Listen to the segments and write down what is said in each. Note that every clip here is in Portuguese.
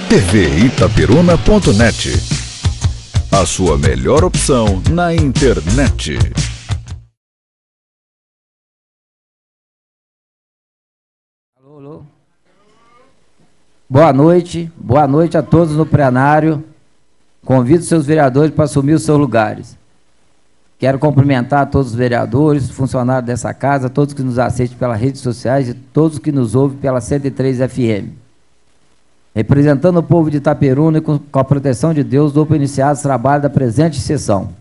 tvitaperuna.net, a sua melhor opção na internet. Alô, alô. Boa noite a todos no plenário. Convido seus vereadores para assumir os seus lugares. Quero cumprimentar todos os vereadores, funcionários dessa casa, todos que nos assistem pelas redes sociais e todos que nos ouvem pela 103 FM. Representando o povo de Itaperuna e com a proteção de Deus, dou para iniciar os trabalhos da presente sessão.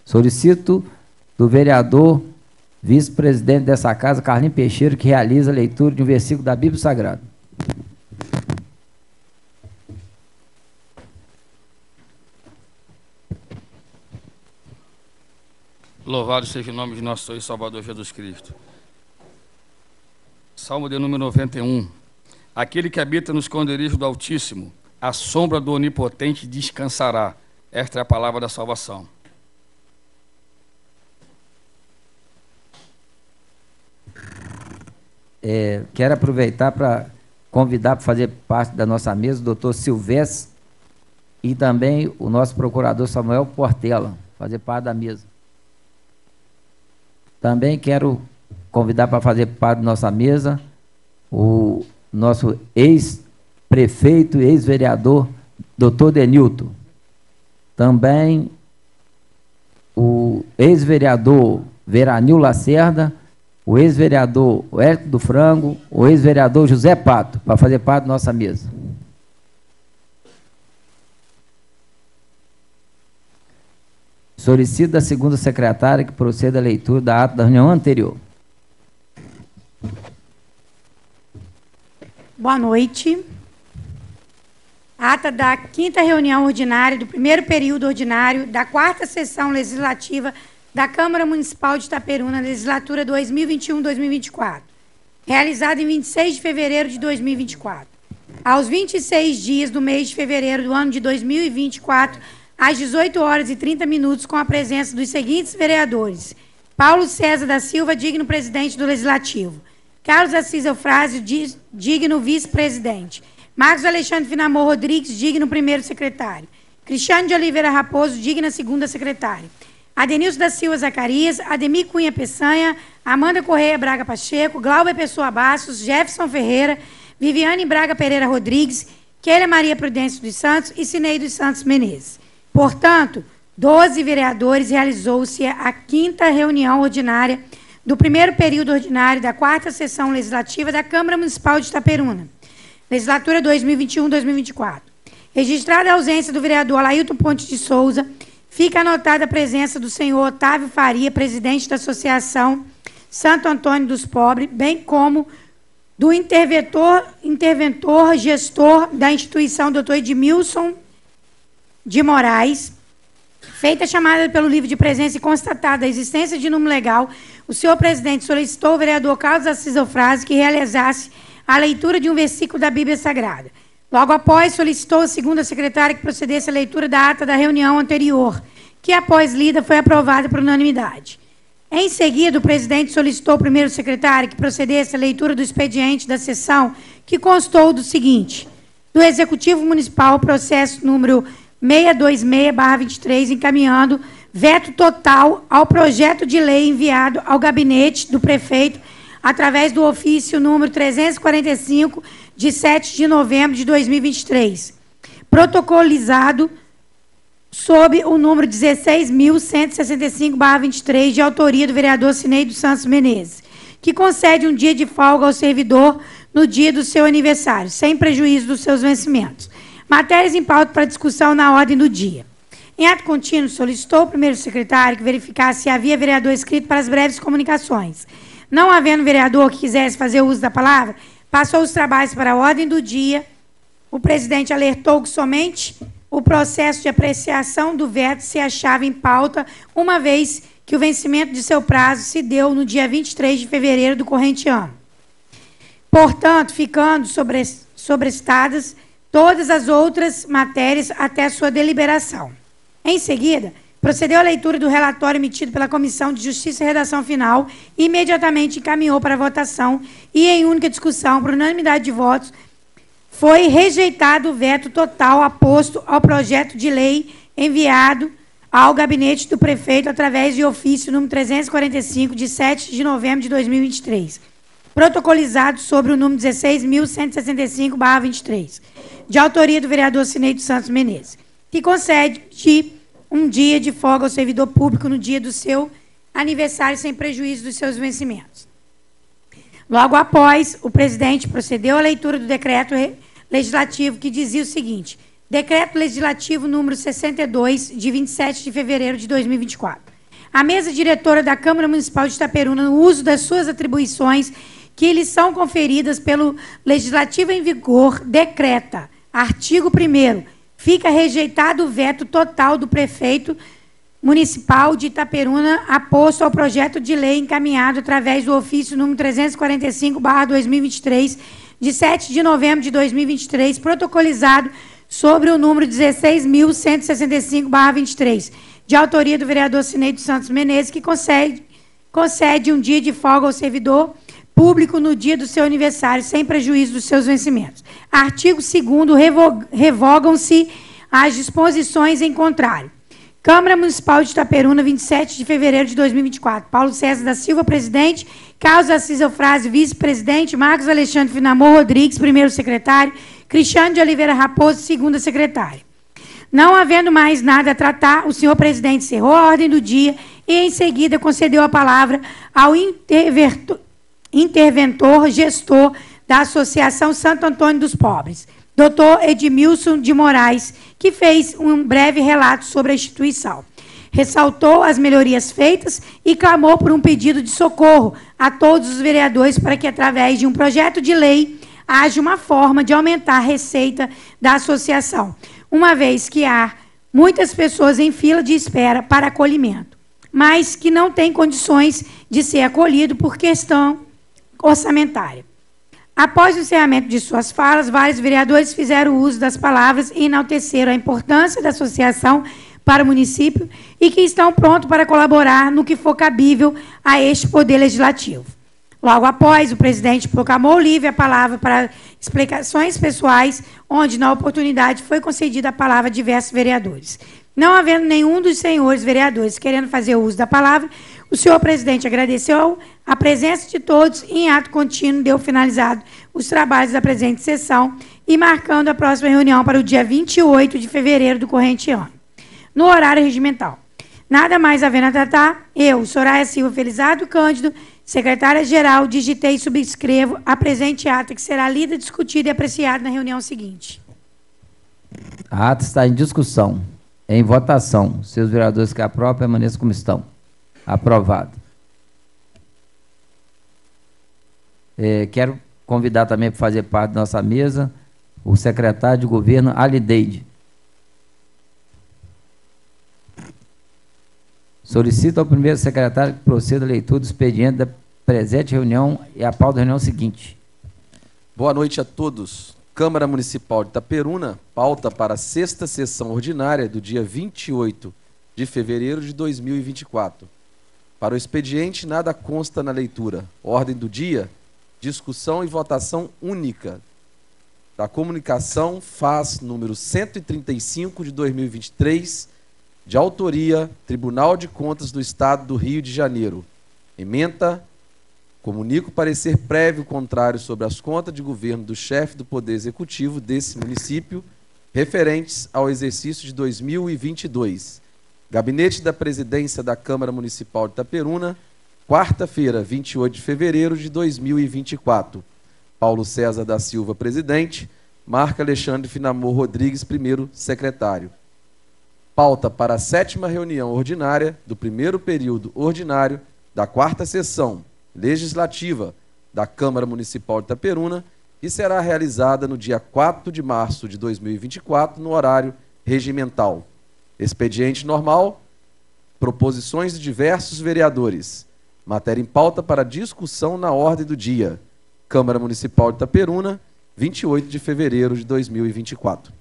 Solicito do vereador, vice-presidente dessa casa, Carlinhos Peixeira, que realiza a leitura de um versículo da Bíblia Sagrada. Louvado seja o nome de nosso Senhor e Salvador Jesus Cristo. Salmo de número 91. Aquele que habita no esconderijo do Altíssimo, à sombra do Onipotente descansará. Esta é a palavra da salvação. Quero aproveitar para convidar para fazer parte da nossa mesa o doutor Silvestre e também o nosso procurador Samuel Portela, fazer parte da mesa. Também quero convidar para fazer parte da nossa mesa o nosso ex-prefeito e ex-vereador, doutor Denilton. Também o ex-vereador Veranil Lacerda, o ex-vereador Hélio do Frango, o ex-vereador José Pato, para fazer parte da nossa mesa. Solicito da segunda secretária que proceda a leitura da ata da reunião anterior. Boa noite. Ata da 5ª reunião ordinária do primeiro período ordinário da 4ª sessão legislativa da Câmara Municipal de Itaperuna, legislatura 2021-2024, realizada em 26 de fevereiro de 2024. Aos 26 dias do mês de fevereiro do ano de 2024, às 18h30, com a presença dos seguintes vereadores: Paulo César da Silva, digno presidente do Legislativo; Carlos Assis Eufrásio, digno vice-presidente; Marcos Alexandre Finamor Rodrigues, digno primeiro secretário; Cristiano de Oliveira Raposo, digna segunda secretária; Adenilson da Silva Zacarias, Ademir Cunha Peçanha, Amanda Correia Braga Pacheco, Glauber Pessoa Bastos, Jefferson Ferreira, Viviane Braga Pereira Rodrigues, Kélia Maria Prudêncio dos Santos e Cinei dos Santos Menezes. Portanto, 12 vereadores, realizou-se a 5ª reunião ordinária do primeiro período ordinário da 4ª sessão legislativa da Câmara Municipal de Itaperuna, legislatura 2021-2024. Registrada a ausência do vereador Alailton Pontes de Souza, fica anotada a presença do senhor Otávio Faria, presidente da Associação Santo Antônio dos Pobres, bem como do interventor gestor da instituição, doutor Edmilson de Moraes. Feita a chamada pelo livro de presença e constatada a existência de número legal, o senhor presidente solicitou ao vereador Carlos Assis Eufrásio que realizasse a leitura de um versículo da Bíblia Sagrada. Logo após, solicitou a segunda secretária que procedesse à leitura da ata da reunião anterior, que, após lida, foi aprovada por unanimidade. Em seguida, o presidente solicitou ao primeiro secretário que procedesse à leitura do expediente da sessão, que constou do seguinte: do Executivo Municipal, processo número 626/23, encaminhando veto total ao projeto de lei enviado ao gabinete do prefeito através do ofício número 345, de 7 de novembro de 2023, protocolizado sob o número 16.165/23, de autoria do vereador Cinei dos Santos Menezes, que concede um dia de folga ao servidor no dia do seu aniversário, sem prejuízo dos seus vencimentos. Matérias em pauta para discussão na ordem do dia. Em ato contínuo, solicitou ao primeiro secretário que verificasse se havia vereador inscrito para as breves comunicações. Não havendo vereador que quisesse fazer uso da palavra, passou os trabalhos para a ordem do dia. O presidente alertou que somente o processo de apreciação do veto se achava em pauta, uma vez que o vencimento de seu prazo se deu no dia 23 de fevereiro do corrente ano. Portanto, ficando sobrestadas todas as outras matérias até sua deliberação. Em seguida, procedeu à leitura do relatório emitido pela Comissão de Justiça e Redação Final e imediatamente encaminhou para a votação e, em única discussão, por unanimidade de votos, foi rejeitado o veto total aposto ao projeto de lei enviado ao gabinete do prefeito através de ofício número 345, de 7 de novembro de 2023, protocolizado sobre o número 16.165/23, de autoria do vereador Cineide Santos Menezes, que concede um dia de folga ao servidor público no dia do seu aniversário, sem prejuízo dos seus vencimentos. Logo após, o presidente procedeu à leitura do decreto legislativo, que dizia o seguinte: Decreto Legislativo número 62, de 27 de fevereiro de 2024. A mesa diretora da Câmara Municipal de Itaperuna, no uso das suas atribuições que lhes são conferidas pelo Legislativo em vigor, decreta, artigo 1º, fica rejeitado o veto total do prefeito municipal de Itaperuna aposto ao projeto de lei encaminhado através do ofício número 345/2023, de 7 de novembro de 2023, protocolizado sobre o número 16.165/23, de autoria do vereador Cineide Santos Menezes, que concede um dia de folga ao servidor público no dia do seu aniversário, sem prejuízo dos seus vencimentos. Artigo 2º, revogam-se as disposições em contrário. Câmara Municipal de Itaperuna, 27 de fevereiro de 2024. Paulo César da Silva, presidente. Carlos Assis Eufrásio, vice-presidente. Marcos Alexandre Finamor Rodrigues, primeiro secretário. Cristiano de Oliveira Raposo, segunda secretária. Não havendo mais nada a tratar, o senhor presidente encerrou a ordem do dia e, em seguida, concedeu a palavra ao interventor gestor da Associação Santo Antônio dos Pobres, Dr. Edmilson de Moraes, que fez um breve relato sobre a instituição. Ressaltou as melhorias feitas e clamou por um pedido de socorro a todos os vereadores para que, através de um projeto de lei, haja uma forma de aumentar a receita da associação, uma vez que há muitas pessoas em fila de espera para acolhimento, mas que não têm condições de ser acolhido por questão orçamentária. Após o encerramento de suas falas, vários vereadores fizeram uso das palavras e enalteceram a importância da associação para o município e que estão prontos para colaborar no que for cabível a este Poder Legislativo. Logo após, o presidente proclamou livre a palavra para explicações pessoais, onde, na oportunidade, foi concedida a palavra a diversos vereadores. Não havendo nenhum dos senhores vereadores querendo fazer uso da palavra, o senhor presidente agradeceu a presença de todos e, em ato contínuo, deu finalizado os trabalhos da presente sessão e marcando a próxima reunião para o dia 28 de fevereiro do corrente ano, no horário regimental. Nada mais havendo a tratar, eu, Soraya Silva Felizardo Cândido, secretária-geral, digitei e subscrevo a presente ata, que será lida, discutida e apreciada na reunião seguinte. A ata está em discussão. Em votação. Seus vereadores que aprovam, permaneçam como estão. Aprovado. Quero convidar também para fazer parte da nossa mesa o secretário de governo, Alideide. Solicito ao primeiro secretário que proceda à leitura do expediente da presente reunião e a pauta da reunião seguinte. Boa noite a todos. Câmara Municipal de Itaperuna, pauta para a sexta sessão ordinária do dia 28 de fevereiro de 2024. Para o expediente, nada consta na leitura. Ordem do dia, discussão e votação única da comunicação FAS número 135 de 2023, de autoria Tribunal de Contas do Estado do Rio de Janeiro. Ementa, comunico parecer prévio contrário sobre as contas de governo do chefe do Poder Executivo desse município, referentes ao exercício de 2022. Gabinete da Presidência da Câmara Municipal de Itaperuna, quarta-feira, 28 de fevereiro de 2024. Paulo César da Silva, presidente. Marco Alexandre Finamor Rodrigues, primeiro secretário. Pauta para a 7ª reunião ordinária do primeiro período ordinário da 4ª sessão legislativa da Câmara Municipal de Itaperuna, que será realizada no dia 4 de março de 2024, no horário regimental. Expediente normal, proposições de diversos vereadores. Matéria em pauta para discussão na ordem do dia. Câmara Municipal de Itaperuna, 28 de fevereiro de 2024.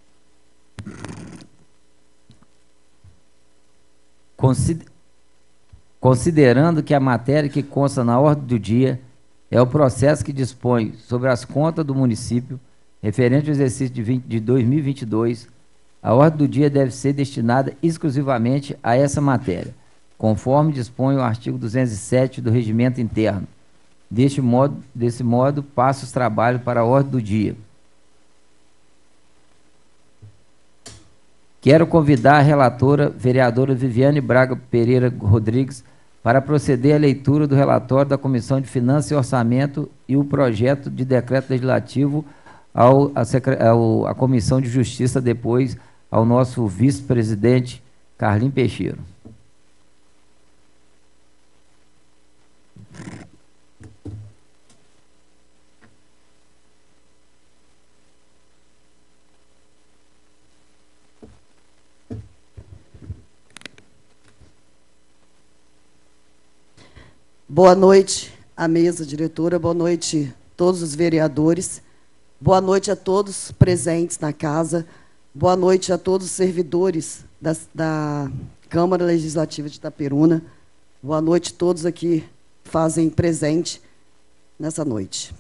Considerando que a matéria que consta na ordem do dia é o processo que dispõe sobre as contas do município referente ao exercício de 2022, a ordem do dia deve ser destinada exclusivamente a essa matéria, conforme dispõe o artigo 207 do Regimento Interno. Desse modo, passo os trabalhos para a ordem do dia. Quero convidar a relatora, vereadora Viviane Braga Pereira Rodrigues, para proceder à leitura do relatório da Comissão de Finanças e Orçamento e o projeto de decreto legislativo à Comissão de Justiça, depois ao nosso vice-presidente, Carlinhos Peixeiro. Boa noite à mesa diretora, boa noite a todos os vereadores, boa noite a todos presentes na casa, boa noite a todos os servidores da Câmara Legislativa de Itaperuna, boa noite a todos aqui que fazem presente nessa noite.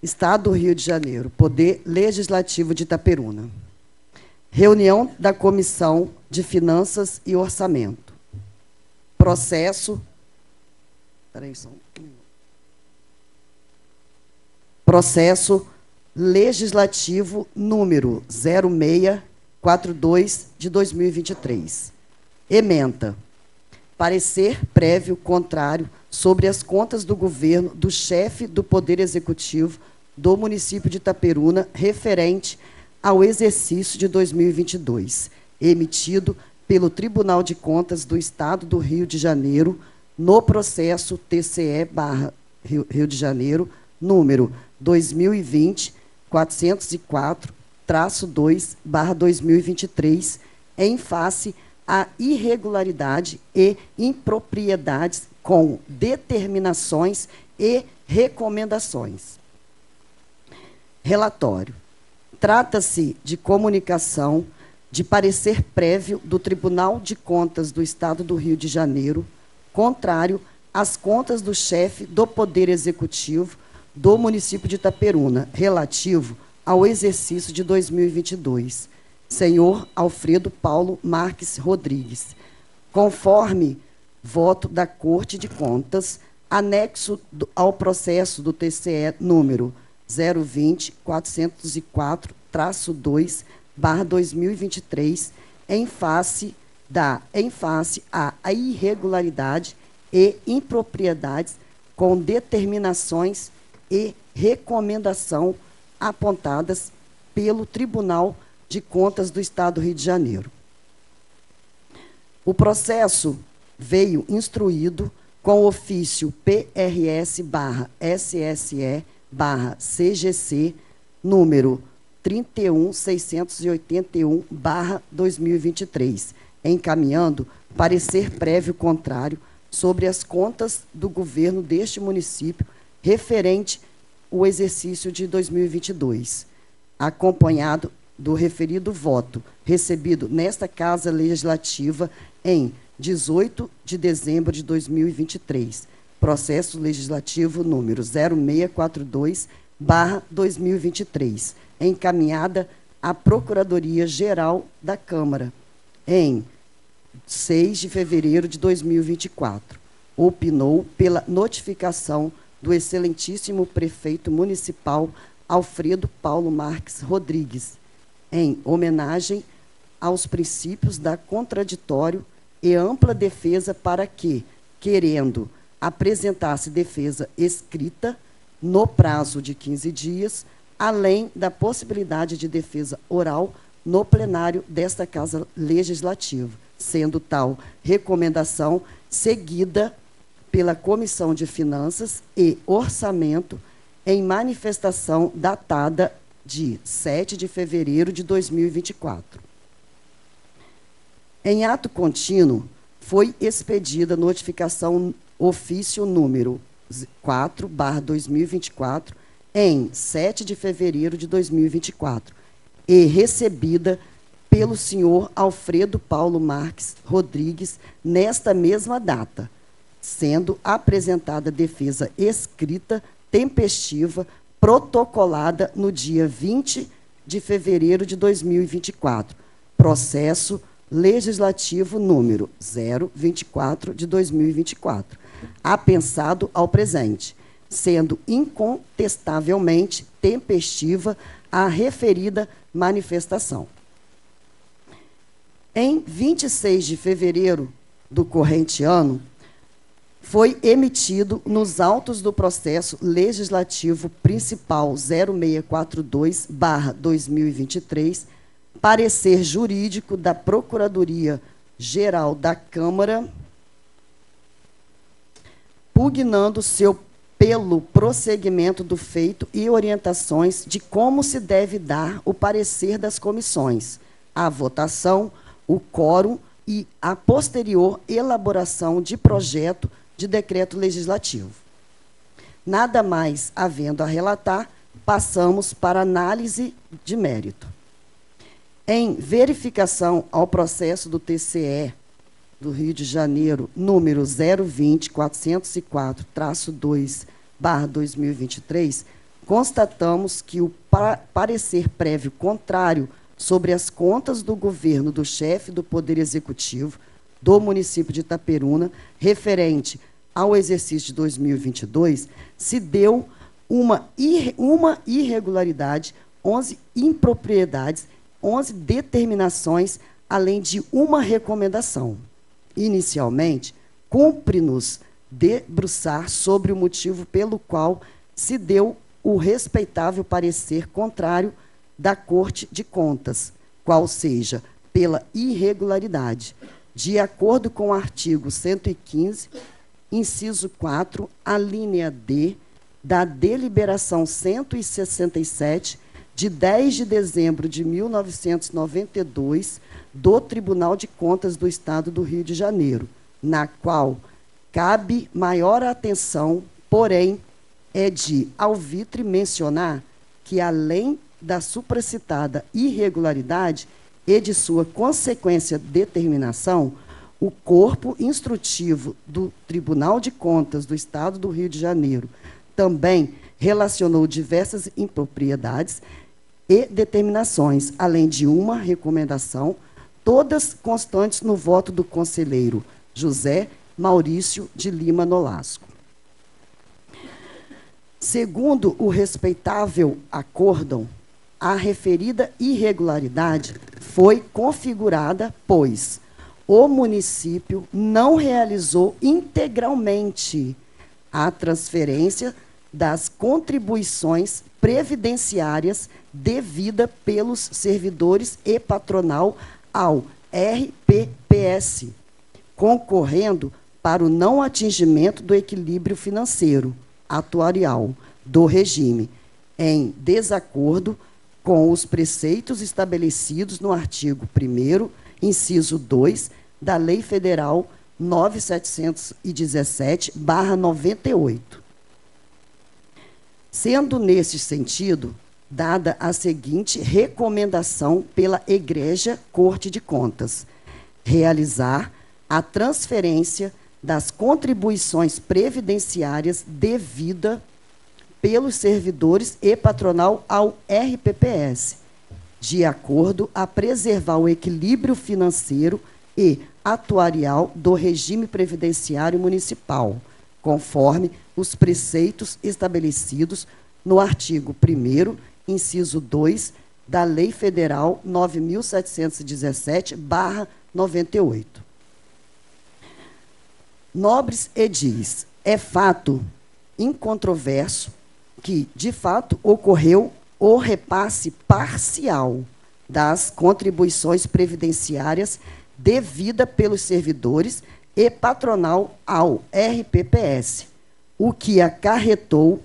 Estado do Rio de Janeiro, Poder Legislativo de Itaperuna. Reunião da Comissão de Finanças e Orçamento. Processo legislativo número 0642 de 2023. Ementa. Parecer prévio contrário sobre as contas do governo do chefe do Poder Executivo do município de Itaperuna referente ao exercício de 2022, emitido pelo Tribunal de Contas do Estado do Rio de Janeiro, no processo TCE/Rio de Janeiro, número 2020-404-2/2023, em face à irregularidade e impropriedades com determinações e recomendações. Relatório. Trata-se de comunicação de parecer prévio do Tribunal de Contas do Estado do Rio de Janeiro, contrário às contas do chefe do Poder Executivo do município de Itaperuna, relativo ao exercício de 2022, senhor Alfredo Paulo Marques Rodrigues, conforme voto da Corte de Contas, anexo ao processo do TCE número 020-404-2/2023, em face à irregularidade e impropriedades com determinações e recomendação apontadas pelo Tribunal de Contas do Estado do Rio de Janeiro. O processo veio instruído com o ofício PRS/SSE/CGC número 31681/2023, encaminhando parecer prévio contrário sobre as contas do governo deste município referente ao exercício de 2022, acompanhado do referido voto recebido nesta Casa Legislativa em 18 de dezembro de 2023, processo legislativo número 0642/2023, encaminhada à Procuradoria-Geral da Câmara, em 6 de fevereiro de 2024. Opinou pela notificação do excelentíssimo prefeito municipal Alfredo Paulo Marques Rodrigues, em homenagem aos princípios da contraditório e ampla defesa para que, querendo apresentar-se defesa escrita no prazo de 15 dias, além da possibilidade de defesa oral no plenário desta Casa Legislativa, sendo tal recomendação seguida pela Comissão de Finanças e Orçamento em manifestação datada de 7 de fevereiro de 2024. Em ato contínuo, foi expedida notificação ofício número 4/2024, em 7 de fevereiro de 2024, e recebida pelo senhor Alfredo Paulo Marques Rodrigues nesta mesma data, sendo apresentada defesa escrita tempestiva protocolada no dia 20 de fevereiro de 2024, processo legislativo número 024 de 2024, apensado ao presente, sendo incontestavelmente tempestiva a referida manifestação. Em 26 de fevereiro do corrente ano, foi emitido nos autos do processo legislativo principal 0642/2023, parecer jurídico da Procuradoria-Geral da Câmara, pugnando pelo prosseguimento do feito e orientações de como se deve dar o parecer das comissões, a votação, o quórum e a posterior elaboração de projeto de decreto legislativo. Nada mais havendo a relatar, passamos para análise de mérito. Em verificação ao processo do TCE do Rio de Janeiro, número 020.404-2/2023, constatamos que o parecer prévio contrário sobre as contas do governo do chefe do Poder Executivo do município de Itaperuna, referente ao exercício de 2022, se deu uma irregularidade, 11 impropriedades, 11 determinações, além de uma recomendação. Inicialmente, cumpre-nos debruçar sobre o motivo pelo qual se deu o respeitável parecer contrário da Corte de Contas, qual seja pela irregularidade, de acordo com o artigo 115, inciso 4, a linha D, da deliberação 167, de 10 de dezembro de 1992, do Tribunal de Contas do Estado do Rio de Janeiro, na qual cabe maior atenção, porém, é de alvitre mencionar que, além da supracitada irregularidade e de sua consequência determinação, o corpo instrutivo do Tribunal de Contas do Estado do Rio de Janeiro também relacionou diversas impropriedades e determinações, além de uma recomendação, todas constantes no voto do conselheiro José Maurício de Lima Nolasco. Segundo o respeitável acórdão, a referida irregularidade foi configurada, pois o município não realizou integralmente a transferência das contribuições previdenciárias devida pelos servidores e patronal ao RPPS, concorrendo para o não atingimento do equilíbrio financeiro atuarial do regime, em desacordo com os preceitos estabelecidos no artigo 1º, inciso 2, da Lei Federal 9.717/98. Sendo nesse sentido, dada a seguinte recomendação pela Egrégia Corte de Contas: realizar a transferência das contribuições previdenciárias devida pelos servidores e patronal ao RPPS, de acordo a preservar o equilíbrio financeiro e atuarial do regime previdenciário municipal, conforme os preceitos estabelecidos no artigo 1º, inciso 2, da Lei Federal 9.717/98. Nobres edis, é fato incontroverso que, de fato, ocorreu o repasse parcial das contribuições previdenciárias devida pelos servidores e patronal ao RPPS, o que acarretou,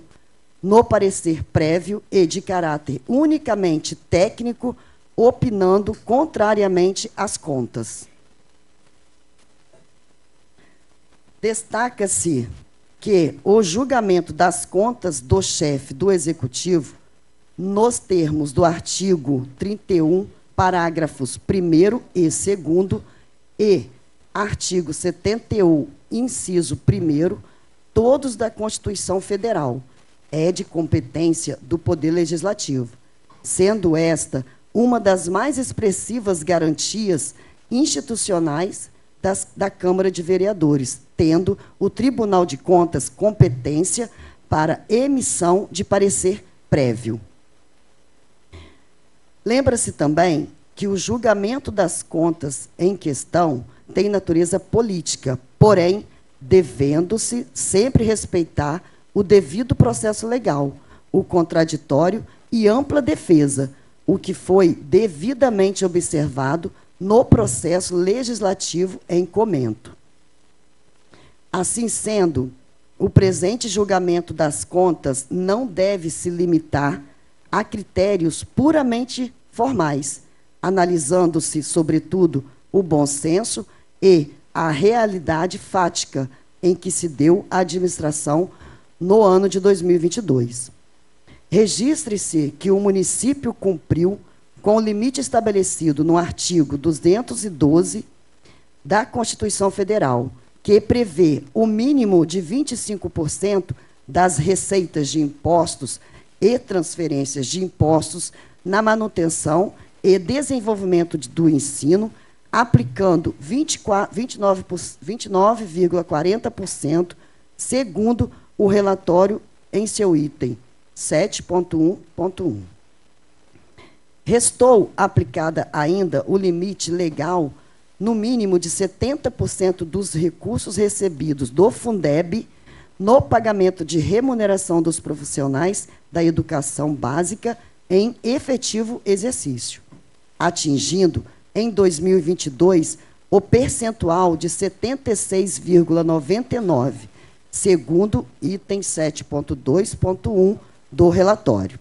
no parecer prévio e de caráter unicamente técnico, opinando contrariamente às contas. Destaca-se que o julgamento das contas do chefe do Executivo, nos termos do artigo 31, parágrafos 1º e 2º, e artigo 71, inciso 1º, todos da Constituição Federal, é de competência do Poder Legislativo, sendo esta uma das mais expressivas garantias institucionais da Câmara de Vereadores, tendo o Tribunal de Contas competência para emissão de parecer prévio. Lembra-se também que o julgamento das contas em questão tem natureza política, porém, devendo-se sempre respeitar o devido processo legal, o contraditório e ampla defesa, o que foi devidamente observado no processo legislativo em comento. Assim sendo, o presente julgamento das contas não deve se limitar a critérios puramente formais, analisando-se, sobretudo, o bom senso e a realidade fática em que se deu a administração no ano de 2022. Registre-se que o município cumpriu com o limite estabelecido no artigo 212 da Constituição Federal, que prevê o mínimo de 25% das receitas de impostos e transferências de impostos na manutenção e desenvolvimento do ensino, aplicando 29,40%, segundo o relatório em seu item 7.1.1. Restou aplicada ainda o limite legal no mínimo de 70% dos recursos recebidos do Fundeb no pagamento de remuneração dos profissionais da educação básica em efetivo exercício, atingindo, em 2022, o percentual de 76,99%, segundo item 7.2.1 do relatório.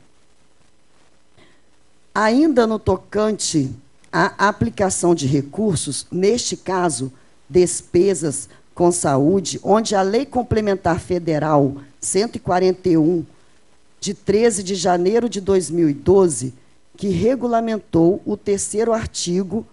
Ainda no tocante à aplicação de recursos, neste caso, despesas com saúde, onde a Lei Complementar Federal 141, de 13 de janeiro de 2012, que regulamentou o terceiro artigo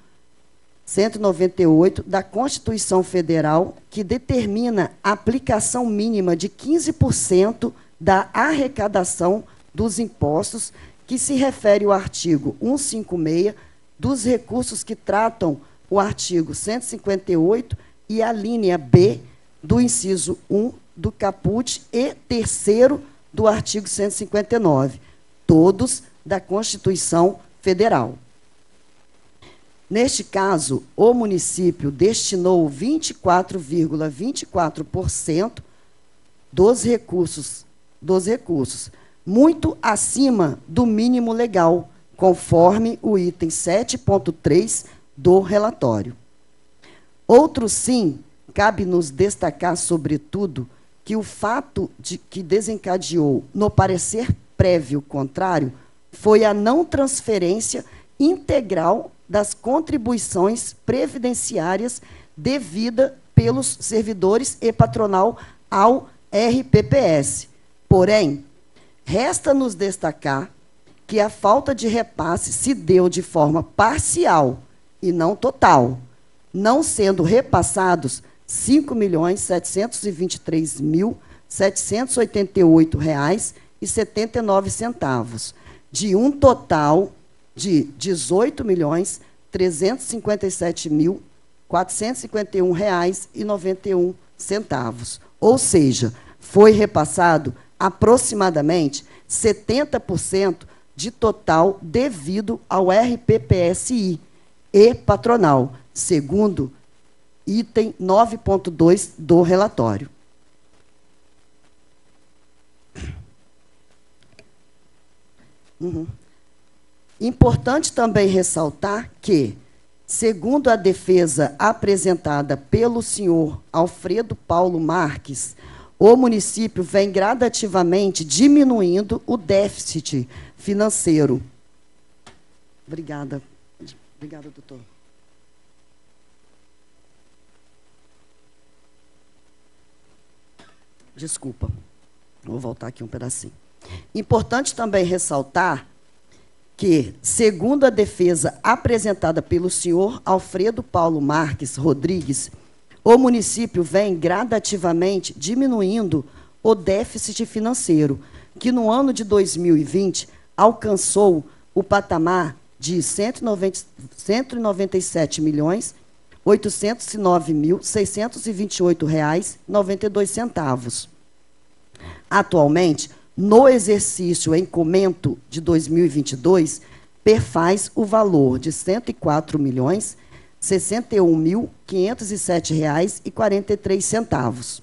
198 da Constituição Federal, que determina a aplicação mínima de 15% da arrecadação dos impostos, que se refere ao artigo 156 dos recursos que tratam o artigo 158 e a linha B do inciso 1 do caput e terceiro do artigo 159, todos da Constituição Federal. Neste caso, o município destinou 24,24% dos recursos, muito acima do mínimo legal, conforme o item 7.3 do relatório. Outro sim, cabe-nos destacar, sobretudo, que o fato de que desencadeou no parecer prévio contrário foi a não transferência integral das contribuições previdenciárias devida pelos servidores e patronal ao RPPS. Porém, resta-nos destacar que a falta de repasse se deu de forma parcial e não total, não sendo repassados R$ 5.728.788,79, de um total de R$ 18.357.451,91, ou seja, foi repassado aproximadamente 70% de total devido ao RPPSI e patronal, segundo item 9.2 do relatório. Importante também ressaltar que, segundo a defesa apresentada pelo senhor Alfredo Paulo Marques, o município vem gradativamente diminuindo o déficit financeiro. Obrigada. Obrigada, doutor. Desculpa. Vou voltar aqui um pedacinho. Importante também ressaltar que, segundo a defesa apresentada pelo senhor Alfredo Paulo Marques Rodrigues, o município vem gradativamente diminuindo o déficit financeiro, que no ano de 2020 alcançou o patamar de R$ 197.809.628,92. Atualmente, no exercício em comento de 2022, perfaz o valor de R$ 104.061.507,43,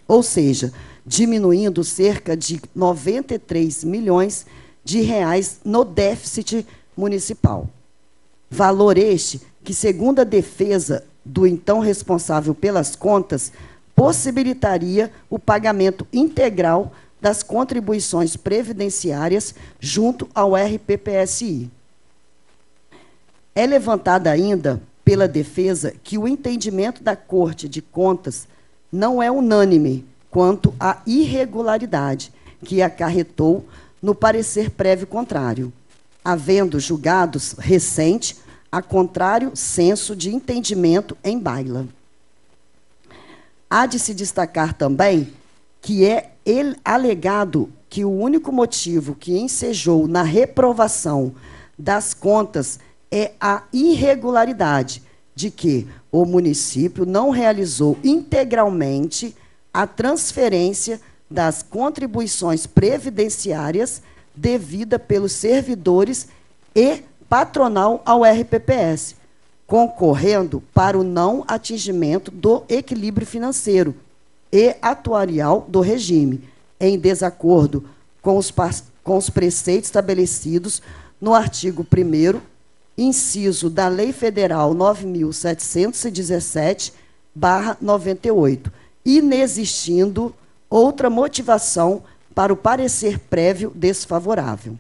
ou seja, diminuindo cerca de R$ 93 milhões no déficit municipal. Valor este que, segundo a defesa do então responsável pelas contas, possibilitaria o pagamento integral das contribuições previdenciárias junto ao RPPSI. É levantada ainda pela defesa que o entendimento da Corte de Contas não é unânime quanto à irregularidade que acarretou no parecer prévio contrário, havendo julgados recente a contrário senso de entendimento em baila. Há de se destacar também que é alegado que o único motivo que ensejou na reprovação das contas é a irregularidade de que o município não realizou integralmente a transferência das contribuições previdenciárias devida pelos servidores e patronal ao RPPS, concorrendo para o não atingimento do equilíbrio financeiro e atuarial do regime, em desacordo com os preceitos estabelecidos no artigo 1º, inciso da Lei Federal 9.717/98, inexistindo outra motivação para o parecer prévio desfavorável.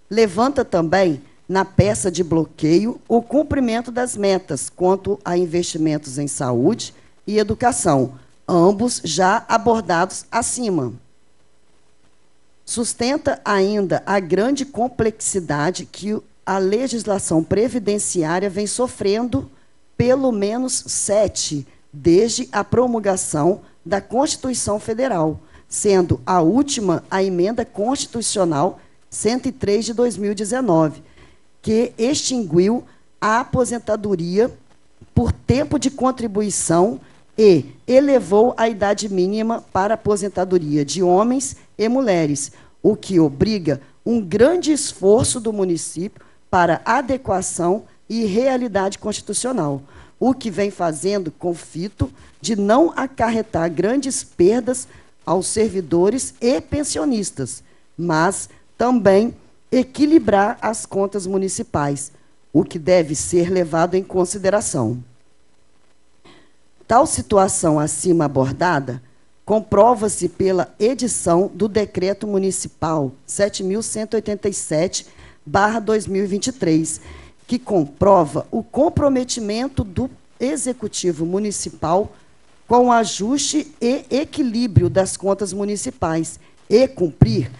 Levanta também, na peça de bloqueio, o cumprimento das metas quanto a investimentos em saúde e educação, ambos já abordados acima. Sustenta ainda a grande complexidade que a legislação previdenciária vem sofrendo, pelo menos 7, desde a promulgação da Constituição Federal, sendo a última a Emenda Constitucional 103 de 2019, que extinguiu a aposentadoria por tempo de contribuição e elevou a idade mínima para aposentadoria de homens e mulheres, o que obriga um grande esforço do município para adequação e realidade constitucional, o que vem fazendo conflito de não acarretar grandes perdas aos servidores e pensionistas, mas também equilibrar as contas municipais, o que deve ser levado em consideração. Tal situação acima abordada comprova-se pela edição do Decreto Municipal 7.187/2023, que comprova o comprometimento do Executivo Municipal com o ajuste e equilíbrio das contas municipais e cumprir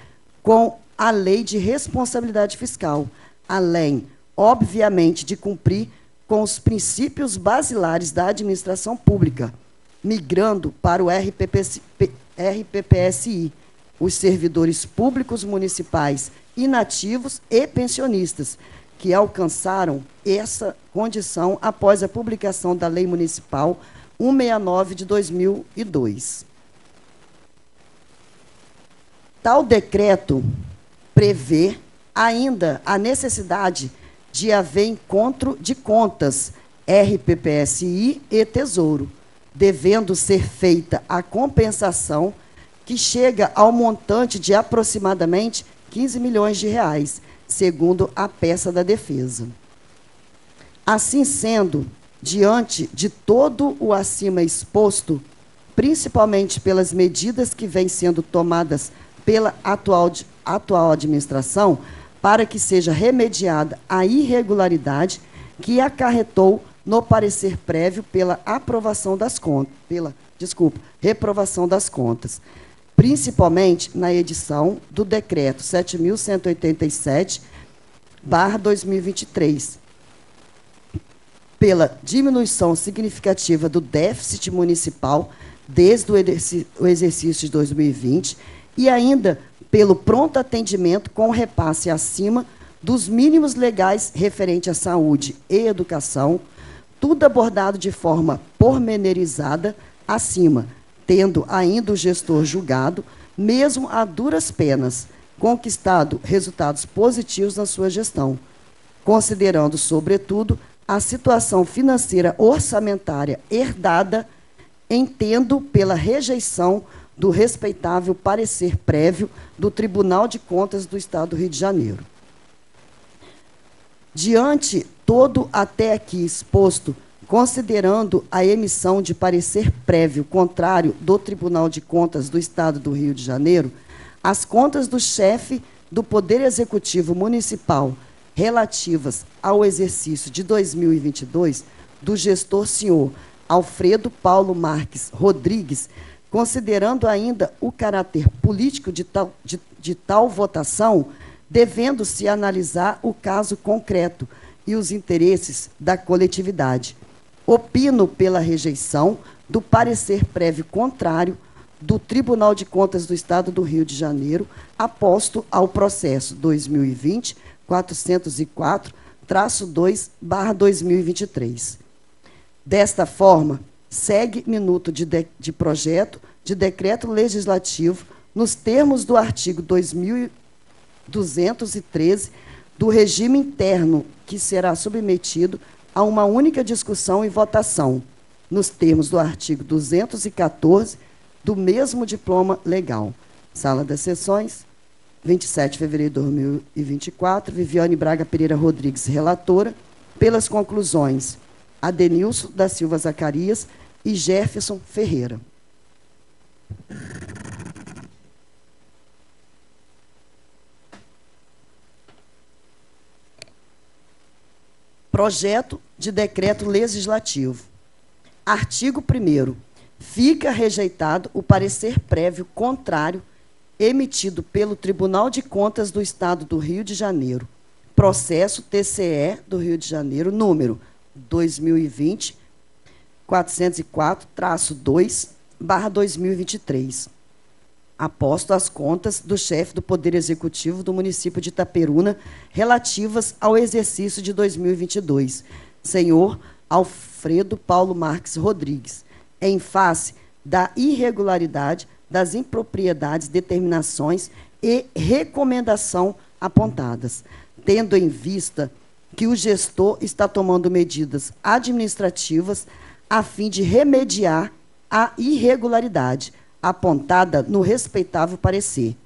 com a Lei de Responsabilidade Fiscal, além, obviamente, de cumprir com os princípios basilares da administração pública, migrando para o RPPSI, os servidores públicos municipais inativos e pensionistas, que alcançaram essa condição após a publicação da Lei Municipal 169 de 2002. Tal decreto prevê ainda a necessidade de haver encontro de contas RPPSI e Tesouro, devendo ser feita a compensação que chega ao montante de aproximadamente 15 milhões de reais, segundo a peça da defesa. Assim sendo, diante de todo o acima exposto, principalmente pelas medidas que vêm sendo tomadas pela atual administração, para que seja remediada a irregularidade que acarretou no parecer prévio pela aprovação das contas, reprovação das contas, principalmente na edição do Decreto 7.187/2023, pela diminuição significativa do déficit municipal desde o exercício de 2020 e ainda pelo pronto atendimento com repasse acima dos mínimos legais referente à saúde e educação, tudo abordado de forma pormenorizada acima, tendo ainda o gestor julgado, mesmo a duras penas, conquistado resultados positivos na sua gestão, considerando, sobretudo, a situação financeira orçamentária herdada, entendo pela rejeição do respeitável parecer prévio do Tribunal de Contas do Estado do Rio de Janeiro. Diante todo até aqui exposto, considerando a emissão de parecer prévio contrário do Tribunal de Contas do Estado do Rio de Janeiro, as contas do chefe do Poder Executivo Municipal relativas ao exercício de 2022 do gestor senhor Alfredo Paulo Marques Rodrigues, considerando ainda o caráter político de tal votação, devendo-se analisar o caso concreto e os interesses da coletividade. Opino pela rejeição do parecer prévio contrário do Tribunal de Contas do Estado do Rio de Janeiro, aposto ao processo 2020-404-2/2023. Desta forma, segue minuto de projeto de decreto legislativo nos termos do artigo 2213 do regime interno, que será submetido a uma única discussão e votação, nos termos do artigo 214 do mesmo diploma legal. Sala das Sessões, 27 de fevereiro de 2024, Viviane Braga Pereira Rodrigues, relatora, pelas conclusões, Adenilson da Silva Zacarias e Jefferson Ferreira. Projeto de decreto legislativo. Artigo 1º. Fica rejeitado o parecer prévio contrário emitido pelo Tribunal de Contas do Estado do Rio de Janeiro, processo TCE do Rio de Janeiro, número 2020-404-2/2023. Aposto as contas do chefe do Poder Executivo do município de Itaperuna relativas ao exercício de 2022, senhor Alfredo Paulo Marques Rodrigues, em face da irregularidade, das impropriedades, determinações e recomendação apontadas, tendo em vista que o gestor está tomando medidas administrativas a fim de remediar a irregularidade apontada no respeitável parecer,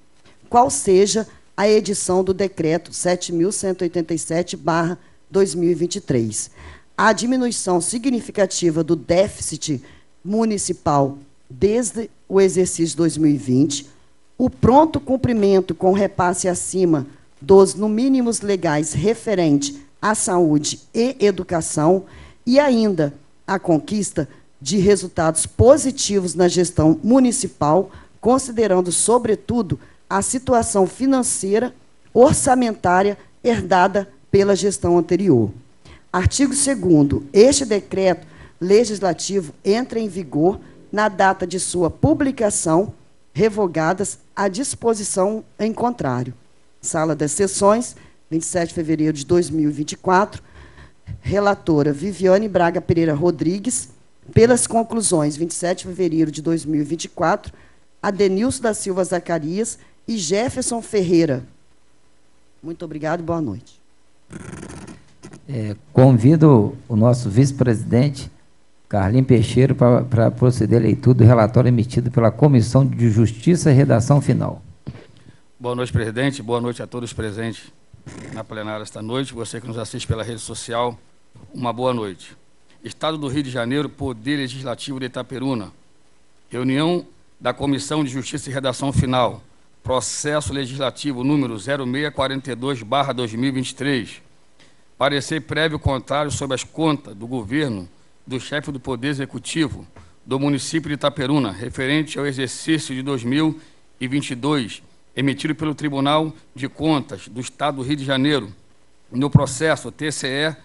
qual seja a edição do decreto 7.187/2023. A diminuição significativa do déficit municipal desde o exercício 2020, o pronto cumprimento com repasse acima dos no mínimos legais referente à saúde e educação e ainda a conquista de resultados positivos na gestão municipal, considerando, sobretudo, a situação financeira orçamentária herdada pela gestão anterior. Artigo 2º. Este decreto legislativo entra em vigor na data de sua publicação, revogadas a disposição em contrário. Sala das Sessões, 27 de fevereiro de 2024, relatora Viviane Braga Pereira Rodrigues, pelas conclusões, 27 de fevereiro de 2024, Adenilson da Silva Zacarias e Jefferson Ferreira. Muito obrigado e boa noite. Convido o nosso vice-presidente, Carlinhos Peixeiro, para proceder à leitura do relatório emitido pela Comissão de Justiça e Redação Final. Boa noite, presidente. Boa noite a todos presentes na plenária esta noite. Você que nos assiste pela rede social, uma boa noite. Estado do Rio de Janeiro, Poder Legislativo de Itaperuna. Reunião da Comissão de Justiça e Redação Final. Processo Legislativo número 0642/2023. Parecer prévio contrário sobre as contas do governo do chefe do Poder Executivo do município de Itaperuna, referente ao exercício de 2022, emitido pelo Tribunal de Contas do Estado do Rio de Janeiro, no processo TCE/RJ,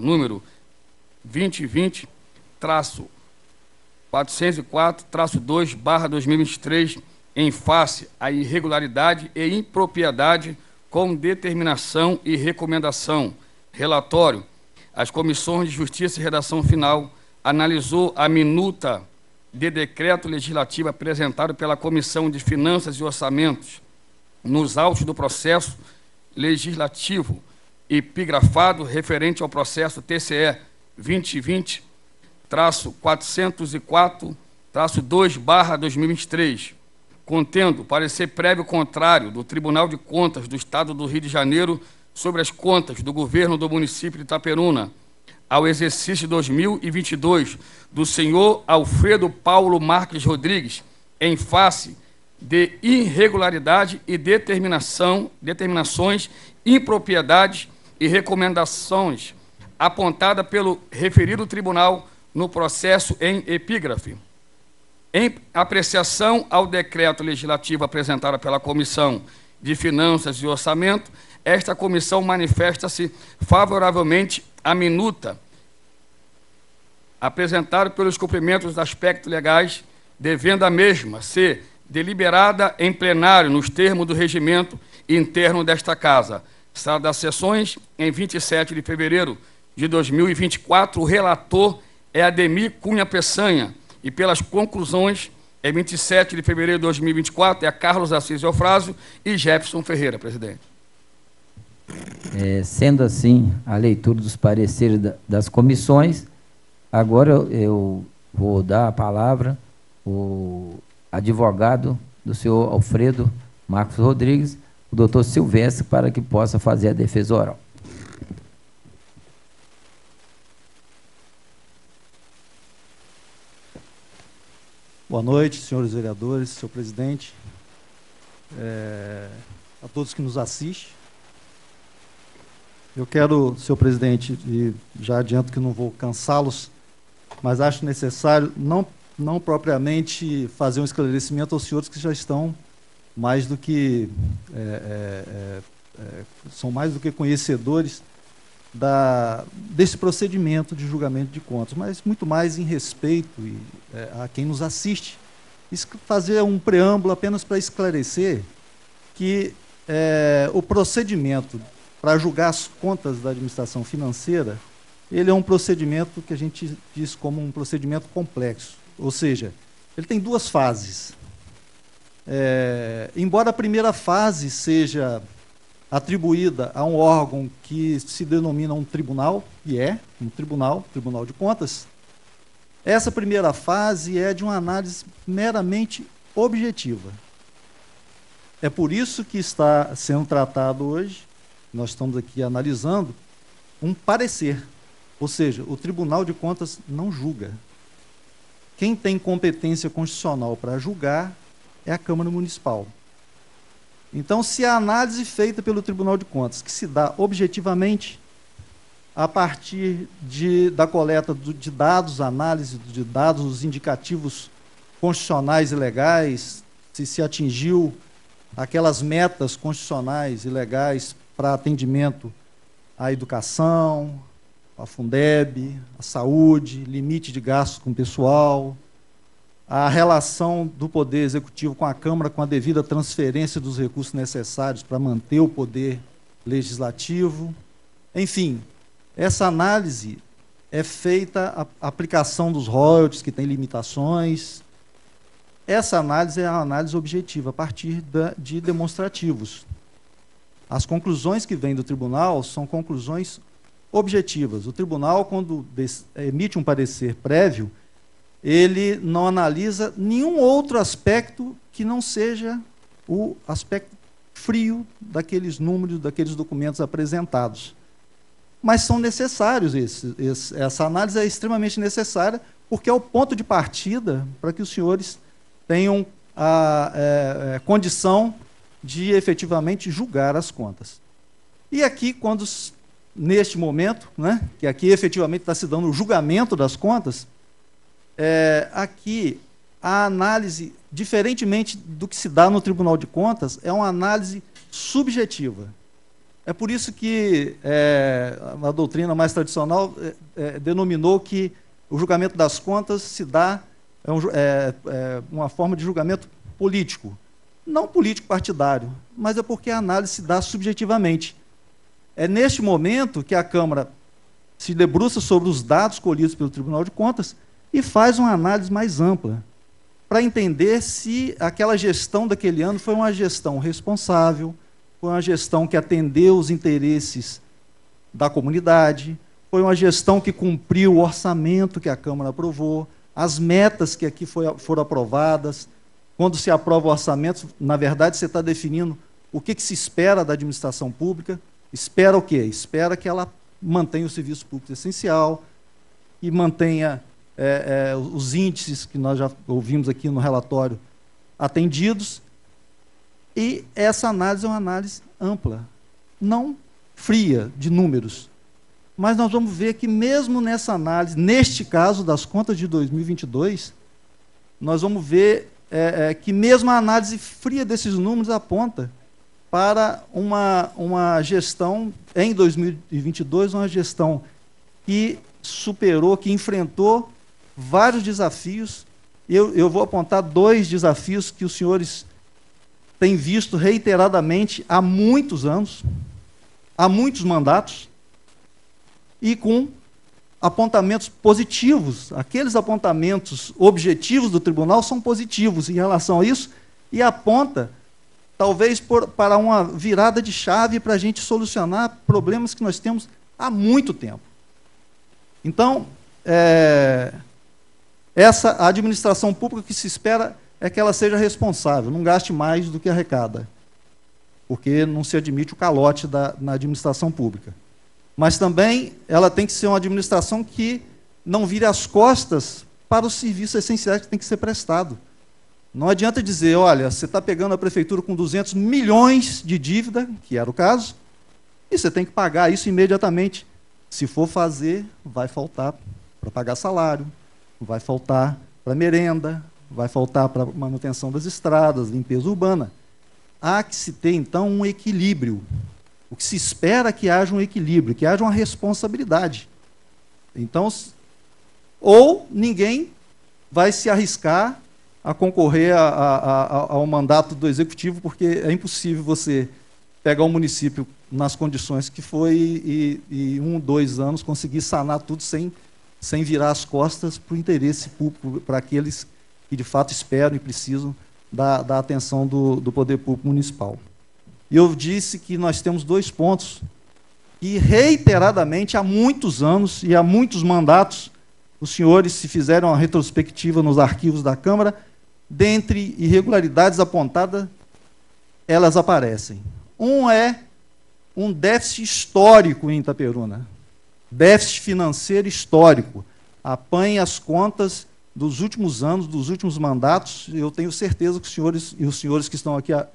número 2020-404-2/2023, em face à irregularidade e impropriedade com determinação e recomendação. Relatório. As comissões de Justiça e Redação Final analisou a minuta de decreto legislativo apresentado pela Comissão de Finanças e Orçamentos nos autos do processo legislativo epigrafado referente ao processo TCE 2020-404-2/2023, contendo parecer prévio contrário do Tribunal de Contas do Estado do Rio de Janeiro sobre as contas do governo do município de Itaperuna ao exercício 2022 do senhor Alfredo Paulo Marques Rodrigues, em face de irregularidade e determinações, impropriedades e recomendações apontada pelo referido tribunal no processo em epígrafe. Em apreciação ao decreto legislativo apresentado pela Comissão de Finanças e Orçamento, esta comissão manifesta-se favoravelmente à minuta apresentada pelos cumprimentos dos aspectos legais, devendo a mesma ser deliberada em plenário nos termos do regimento interno desta Casa. Sala das Sessões, em 27 de fevereiro de 2024, o relator é Ademir Cunha Peçanha, e pelas conclusões, em 27 de fevereiro de 2024, é Carlos Assis Eufrásio e Jefferson Ferreira, presidente. Sendo assim, a leitura dos pareceres das comissões, agora eu vou dar a palavra ao advogado do senhor Alfredo Marcos Rodrigues, o doutor Silvestre, para que possa fazer a defesa oral. Boa noite, senhores vereadores, senhor presidente, a todos que nos assistem. Eu quero, senhor presidente, e já adianto que não vou cansá-los, mas acho necessário não propriamente fazer um esclarecimento aos senhores que já estão mais do que são mais do que conhecedores desse procedimento de julgamento de contas, mas muito mais em respeito a quem nos assiste. Fazer um preâmbulo apenas para esclarecer que o procedimento para julgar as contas da administração financeira, ele é um procedimento que a gente diz como um procedimento complexo, ou seja, ele tem duas fases. Embora a primeira fase seja atribuída a um órgão que se denomina um tribunal, e é um Tribunal de Contas, essa primeira fase é de uma análise meramente objetiva. É por isso que está sendo tratado hoje, nós estamos aqui analisando, um parecer, ou seja, o Tribunal de Contas não julga. Quem tem competência constitucional para julgar é a Câmara Municipal. Então, se a análise feita pelo Tribunal de Contas, que se dá objetivamente a partir da coleta de dados, análise de dados indicativos constitucionais e legais, se atingiu aquelas metas constitucionais e legais para atendimento à educação, à Fundeb, à saúde, limite de gastos com o pessoal, a relação do Poder Executivo com a Câmara, com a devida transferência dos recursos necessários para manter o Poder Legislativo. Enfim, essa análise é feita a aplicação dos royalties, que tem limitações. Essa análise é uma análise objetiva, a partir de demonstrativos. As conclusões que vêm do tribunal são conclusões objetivas. O tribunal, quando emite um parecer prévio, ele não analisa nenhum outro aspecto que não seja o aspecto frio daqueles números, daqueles documentos apresentados. Mas são necessários essa análise é extremamente necessária, porque é o ponto de partida para que os senhores tenham a condição de efetivamente julgar as contas. E aqui, neste momento, né, que aqui efetivamente está se dando o julgamento das contas, aqui a análise, diferentemente do que se dá no Tribunal de Contas, é uma análise subjetiva. É por isso que a doutrina mais tradicional denominou que o julgamento das contas se dá, uma forma de julgamento político. não político-partidário, mas é porque a análise se dá subjetivamente. É neste momento que a Câmara se debruça sobre os dados colhidos pelo Tribunal de Contas e faz uma análise mais ampla, para entender se aquela gestão daquele ano foi uma gestão responsável, foi uma gestão que atendeu os interesses da comunidade, foi uma gestão que cumpriu o orçamento que a Câmara aprovou, as metas que aqui foram aprovadas. Quando se aprova o orçamento, na verdade, você está definindo o que se espera da administração pública. Espera o quê? Espera que ela mantenha o serviço público essencial e mantenha os índices que nós já ouvimos aqui no relatório atendidos. E essa análise é uma análise ampla, não fria de números. Mas nós vamos ver que mesmo nessa análise, neste caso das contas de 2022, nós vamos ver que mesmo a análise fria desses números aponta para uma gestão, em 2022, uma gestão que superou, que enfrentou vários desafios. Eu vou apontar 2 desafios que os senhores têm visto reiteradamente há muitos anos, há muitos mandatos, e com apontamentos positivos. Aqueles apontamentos objetivos do tribunal são positivos em relação a isso e aponta, talvez, para uma virada de chave para a gente solucionar problemas que nós temos há muito tempo. Então, essa administração pública que se espera é que ela seja responsável, não gaste mais do que arrecada, porque não se admite o calote na administração pública. Mas também ela tem que ser uma administração que não vire as costas para os serviços essenciais que tem que ser prestado. Não adianta dizer, olha, você está pegando a prefeitura com 200 milhões de dívida, que era o caso, e você tem que pagar isso imediatamente. Se for fazer, vai faltar para pagar salário, vai faltar para merenda, vai faltar para manutenção das estradas, limpeza urbana. Há que se ter, então, um equilíbrio. O que se espera é que haja um equilíbrio, que haja uma responsabilidade. Então, ou ninguém vai se arriscar a concorrer ao mandato do Executivo, porque é impossível você pegar um município nas condições que foi e 1, 2 anos conseguir sanar tudo sem virar as costas para o interesse público, para aqueles que de fato esperam e precisam da atenção do poder público municipal. E eu disse que nós temos 2 pontos que, reiteradamente, há muitos anos e há muitos mandatos, os senhores, se fizeram uma retrospectiva nos arquivos da Câmara, dentre irregularidades apontadas, elas aparecem. Um é um déficit histórico em Itaperuna, déficit financeiro histórico. Apanhe as contas dos últimos anos, dos últimos mandatos. Eu tenho certeza que os senhores que estão aqui há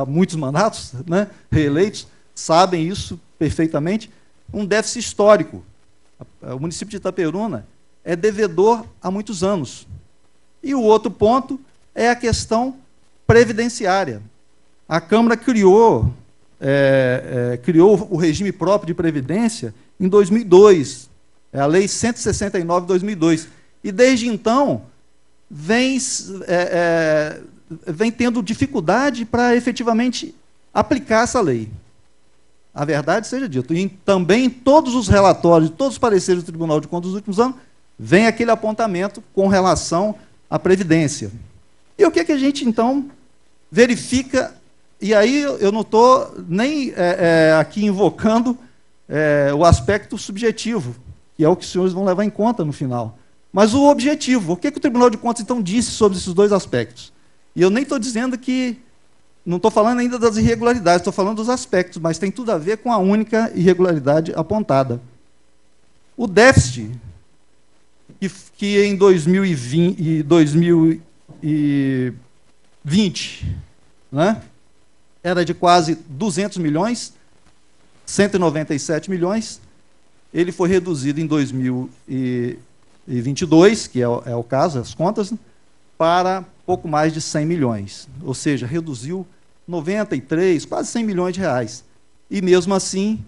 muitos mandatos, né, reeleitos, sabem isso perfeitamente. Um déficit histórico. O município de Itaperuna é devedor há muitos anos. E o outro ponto é a questão previdenciária. A Câmara criou o regime próprio de previdência em 2002, é a Lei 169 de 2002. E, desde então, vem tendo dificuldade para efetivamente aplicar essa lei. A verdade seja dita. E também em todos os relatórios, todos os pareceres do Tribunal de Contas dos últimos anos, vem aquele apontamento com relação à Previdência. E o que é que a gente, então, verifica? E aí eu não estou nem aqui invocando o aspecto subjetivo, que é o que os senhores vão levar em conta no final. Mas o objetivo, o que o Tribunal de Contas, então, disse sobre esses 2 aspectos? E eu nem estou dizendo que... Não estou falando ainda das irregularidades, estou falando dos aspectos, mas tem tudo a ver com a única irregularidade apontada. O déficit, que em 2020, né, era de quase 200 milhões, 197 milhões, ele foi reduzido em 2022, que é o caso, as contas, para pouco mais de 100 milhões. Ou seja, reduziu 93, quase 100 milhões de reais. E, mesmo assim,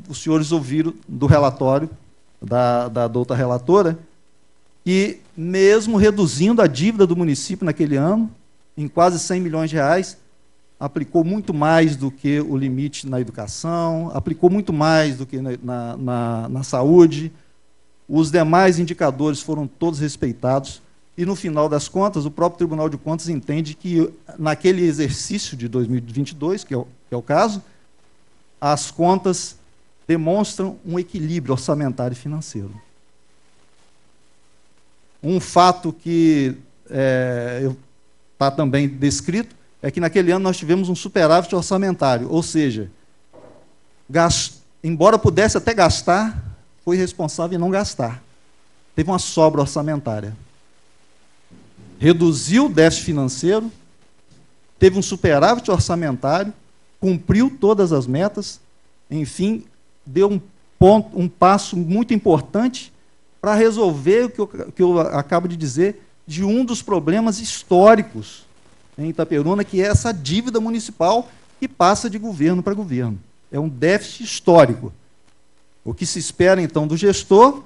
os senhores ouviram do relatório da doutora relatora que, mesmo reduzindo a dívida do município naquele ano, em quase 100 milhões de reais, aplicou muito mais do que o limite na educação, aplicou muito mais do que na saúde. Os demais indicadores foram todos respeitados. E, no final das contas, o próprio Tribunal de Contas entende que, naquele exercício de 2022, que é o caso, as contas demonstram um equilíbrio orçamentário e financeiro. Um fato que está também descrito é que, naquele ano, nós tivemos um superávit orçamentário, ou seja, embora pudesse até gastar, foi responsável em não gastar. Teve uma sobra orçamentária. Reduziu o déficit financeiro, teve um superávit orçamentário, cumpriu todas as metas, enfim, deu um passo muito importante para resolver o que eu acabo de dizer, de um dos problemas históricos em Itaperuna, que é essa dívida municipal que passa de governo para governo. É um déficit histórico. O que se espera, então, do gestor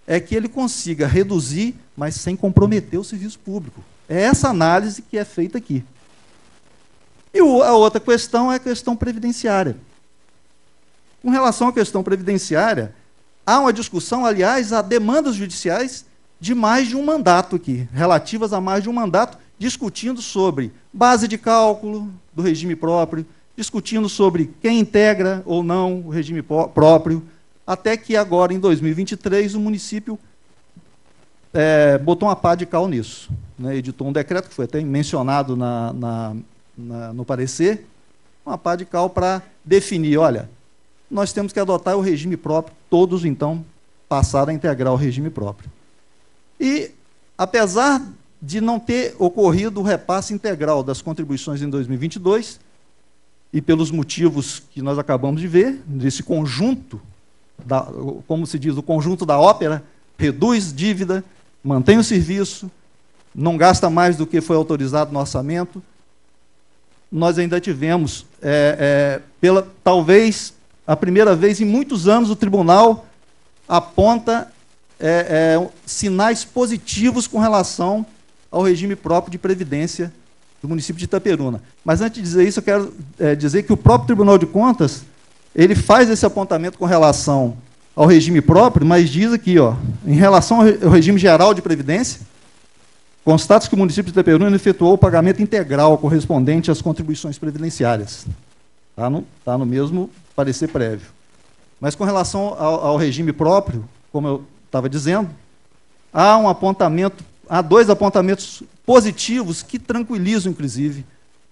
é que ele consiga reduzir, mas sem comprometer o serviço público. É essa análise que é feita aqui. E a outra questão é a questão previdenciária. Com relação à questão previdenciária, há uma discussão, aliás, há demandas judiciais de mais de um mandato aqui, relativas a mais de um mandato, discutindo sobre base de cálculo do regime próprio, discutindo sobre quem integra ou não o regime próprio, até que agora, em 2023, o município botou uma pá de cal nisso. Né, editou um decreto, que foi até mencionado no parecer, uma pá de cal para definir, olha, nós temos que adotar o regime próprio, todos, então, passaram a integrar o regime próprio. E, apesar de não ter ocorrido o repasse integral das contribuições em 2022, e pelos motivos que nós acabamos de ver, desse conjunto, como se diz, o conjunto da ópera, reduz dívida, mantém o serviço, não gasta mais do que foi autorizado no orçamento, nós ainda tivemos, talvez a primeira vez em muitos anos, o tribunal aponta sinais positivos com relação ao regime próprio de previdência do município de Itaperuna. Mas, antes de dizer isso, eu quero dizer que o próprio Tribunal de Contas ele faz esse apontamento com relação ao regime próprio, mas diz aqui, em relação ao regime geral de previdência, constata-se que o município de Itaperuna efetuou o pagamento integral correspondente às contribuições previdenciárias. Está no mesmo parecer prévio. Mas, com relação ao regime próprio, como eu estava dizendo, há dois apontamentos positivos que tranquilizam, inclusive,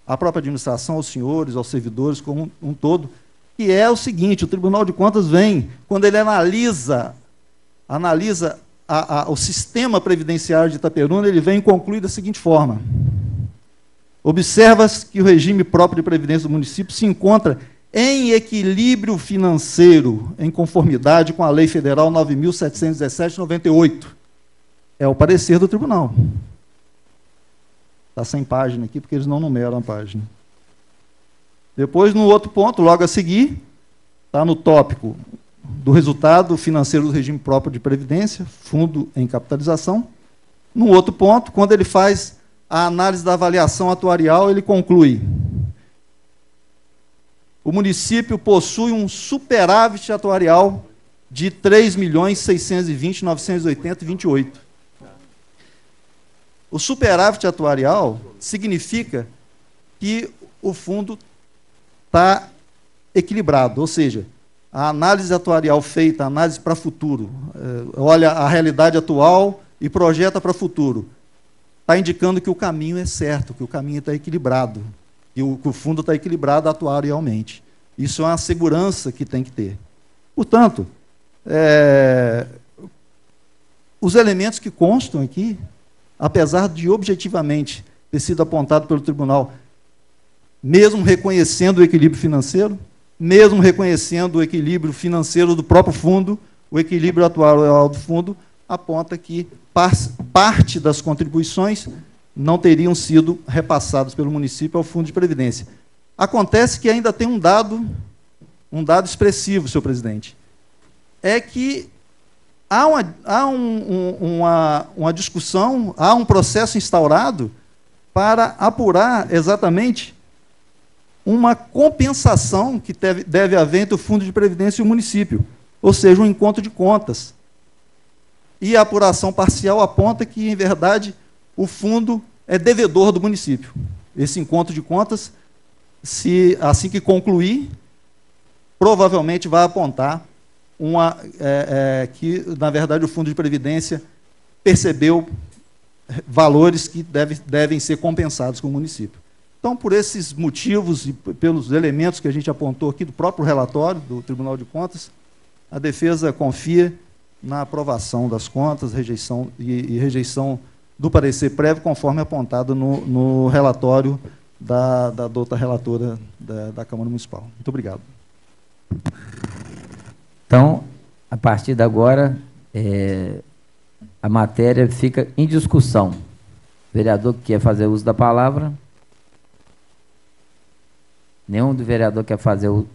a própria administração, aos senhores, aos servidores, como um todo, que é o seguinte: o Tribunal de Contas vem, quando ele analisa o sistema previdenciário de Itaperuna, ele vem e conclui da seguinte forma: observa-se que o regime próprio de previdência do município se encontra em equilíbrio financeiro, em conformidade com a Lei Federal 9.717/98. É o parecer do tribunal. Está sem página aqui, porque eles não numeram a página. Depois, no outro ponto, logo a seguir, está no tópico do resultado financeiro do regime próprio de previdência, fundo em capitalização. No outro ponto, quando ele faz a análise da avaliação atuarial, ele conclui: o município possui um superávit atuarial de 3.620.980,28. O superávit atuarial significa que o fundo está equilibrado, ou seja, a análise atuarial feita, a análise para futuro, olha a realidade atual e projeta para futuro, está indicando que o caminho é certo, que o caminho está equilibrado, que o fundo está equilibrado atuarialmente. Isso é uma segurança que tem que ter. Portanto, os elementos que constam aqui, apesar de objetivamente ter sido apontado pelo tribunal, mesmo reconhecendo o equilíbrio financeiro, mesmo reconhecendo o equilíbrio financeiro do próprio fundo, o equilíbrio atual do fundo, aponta que parte das contribuições não teriam sido repassadas pelo município ao Fundo de Previdência. Acontece que ainda tem um dado expressivo, senhor presidente, é que há uma discussão, há um processo instaurado para apurar exatamente uma compensação que deve haver entre o Fundo de Previdência e o município, ou seja, um encontro de contas. E a apuração parcial aponta que, em verdade, o fundo é devedor do município. Esse encontro de contas, assim que concluir, provavelmente vai apontar que, na verdade, o Fundo de Previdência percebeu valores que devem ser compensados com o município. Então, por esses motivos e pelos elementos que a gente apontou aqui do próprio relatório do Tribunal de Contas, a defesa confia na aprovação das contas, rejeição do parecer prévio, conforme apontado no relatório da douta relatora da Câmara Municipal. Muito obrigado. Então, a partir de agora, a matéria fica em discussão. O vereador que quer fazer uso da palavra? Nenhum do vereador quer fazer uso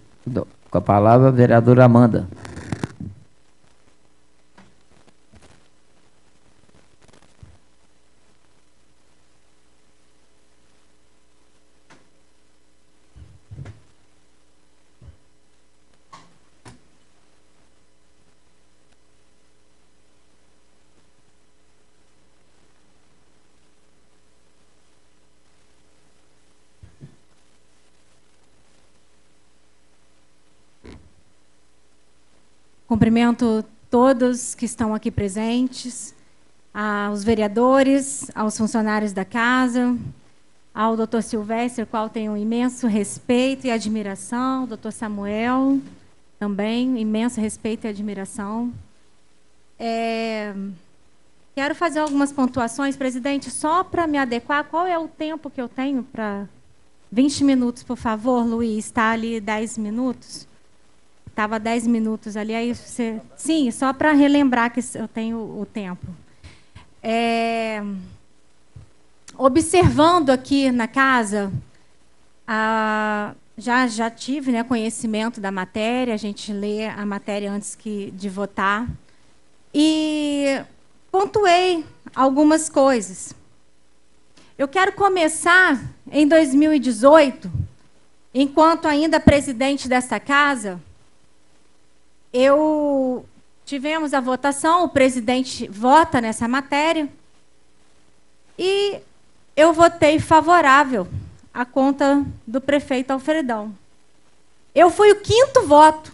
com a palavra. Vereadora Amanda. Cumprimento todos que estão aqui presentes, aos vereadores, aos funcionários da casa, ao doutor Silvestre, ao qual tenho um imenso respeito e admiração, doutor Samuel, também, imenso respeito e admiração. Quero fazer algumas pontuações, presidente, só para me adequar. Qual é o tempo que eu tenho para... 20 minutos, por favor, Luiz. Está ali 10 minutos? Estava 10 minutos ali, aí você... Sim, só para relembrar que eu tenho o tempo. Observando aqui na casa, já tive, né, conhecimento da matéria, a gente lê a matéria antes de votar, e pontuei algumas coisas. Eu quero começar em 2018, enquanto ainda presidente desta casa, tivemos a votação, o presidente vota nessa matéria, e eu votei favorável à conta do prefeito Alfredão. Eu fui o 5º voto.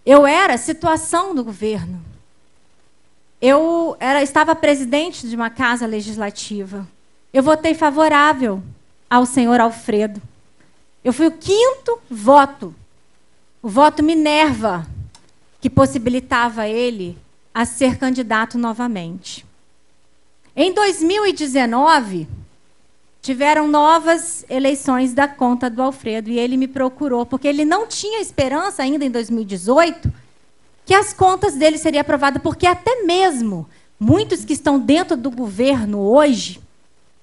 Eu era situação do governo. Eu estava presidente de uma casa legislativa. Eu votei favorável ao senhor Alfredo. Eu fui o 5º voto. O voto Minerva, que possibilitava ele a ser candidato novamente. Em 2019, tiveram novas eleições da conta do Alfredo, e ele me procurou, porque ele não tinha esperança ainda em 2018 que as contas dele seriam aprovadas, porque até mesmo muitos que estão dentro do governo hoje,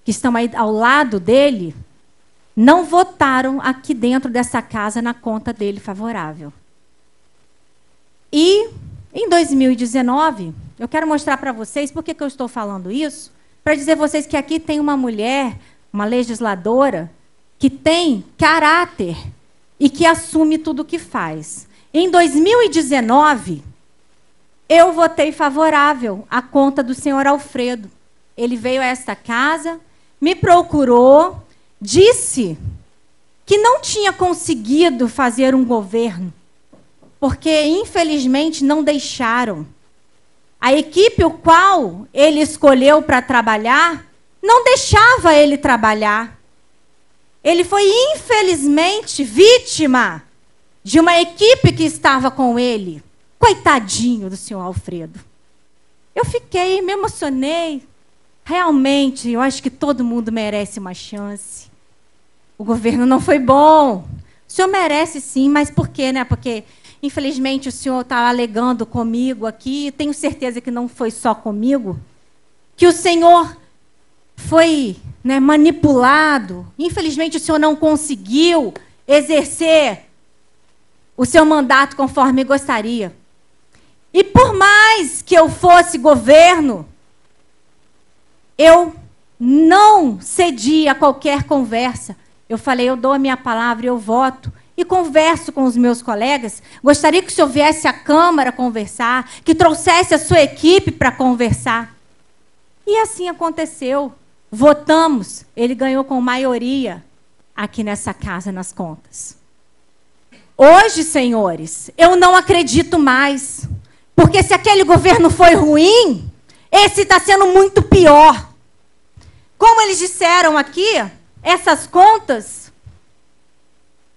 que estão aí ao lado dele, não votaram aqui dentro dessa casa na conta dele favorável. E, em 2019, eu quero mostrar para vocês por que eu estou falando isso, para dizer a vocês que aqui tem uma mulher, uma legisladora, que tem caráter e que assume tudo o que faz. Em 2019, eu votei favorável à conta do senhor Alfredo. Ele veio a esta casa, me procurou, disse que não tinha conseguido fazer um governo, porque, infelizmente, não deixaram. A equipe o qual ele escolheu para trabalhar não deixava ele trabalhar. Ele foi, infelizmente, vítima de uma equipe que estava com ele. Coitadinho do senhor Alfredo. Eu me emocionei. Realmente, eu acho que todo mundo merece uma chance. O governo não foi bom. O senhor merece sim, mas por quê, né? Porque, infelizmente, o senhor está alegando comigo aqui, tenho certeza que não foi só comigo, que o senhor foi, né, manipulado. Infelizmente, o senhor não conseguiu exercer o seu mandato conforme gostaria. E por mais que eu fosse governo, eu não cedi a qualquer conversa. Eu falei, eu dou a minha palavra, eu voto. E converso com os meus colegas. Gostaria que o senhor viesse à Câmara conversar, que trouxesse a sua equipe para conversar. E assim aconteceu. Votamos. Ele ganhou com maioria aqui nessa casa, nas contas. Hoje, senhores, eu não acredito mais. Porque se aquele governo foi ruim, esse está sendo muito pior. Como eles disseram aqui, essas contas,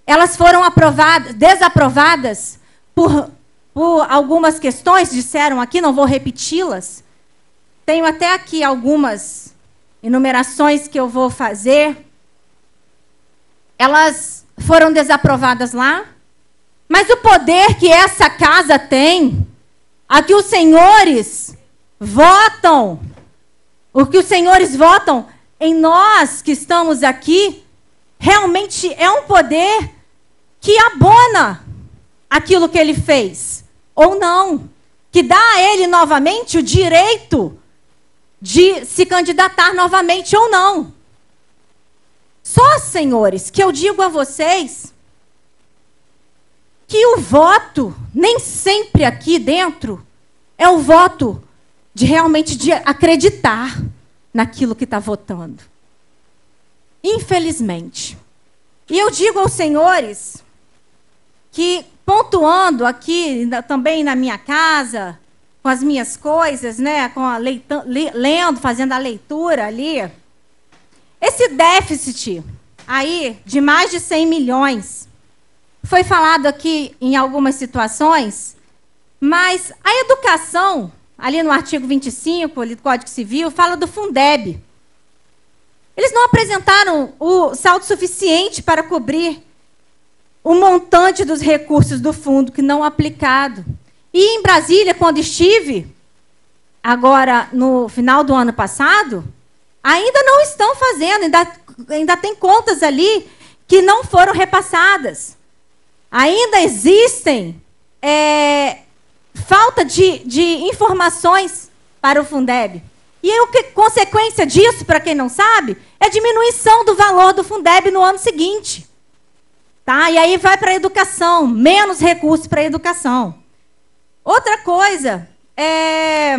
elas foram desaprovadas por algumas questões, disseram aqui, não vou repeti-las. Tenho até aqui algumas enumerações que eu vou fazer. Elas foram desaprovadas lá, mas o poder que essa casa tem, a que os senhores votam, o que os senhores votam em nós que estamos aqui, realmente é um poder que abona aquilo que ele fez, ou não, que dá a ele novamente o direito de se candidatar novamente ou não. Só, senhores, que eu digo a vocês que o voto, nem sempre aqui dentro, é o voto de realmente de acreditar naquilo que está votando. Infelizmente. E eu digo aos senhores que, pontuando aqui também na minha casa, com as minhas coisas, né, lendo, fazendo a leitura ali, esse déficit aí de mais de 100 milhões foi falado aqui em algumas situações, mas a educação, ali no artigo 25 ali do Código Civil, fala do Fundeb. Eles não apresentaram o saldo suficiente para cobrir o montante dos recursos do fundo que não aplicado. E em Brasília, quando estive, agora no final do ano passado, ainda não estão fazendo, ainda tem contas ali que não foram repassadas. Ainda existem falta de informações para o Fundeb. E aí, consequência disso, para quem não sabe, é a diminuição do valor do Fundeb no ano seguinte. Tá? E aí vai para a educação, menos recursos para a educação. Outra coisa é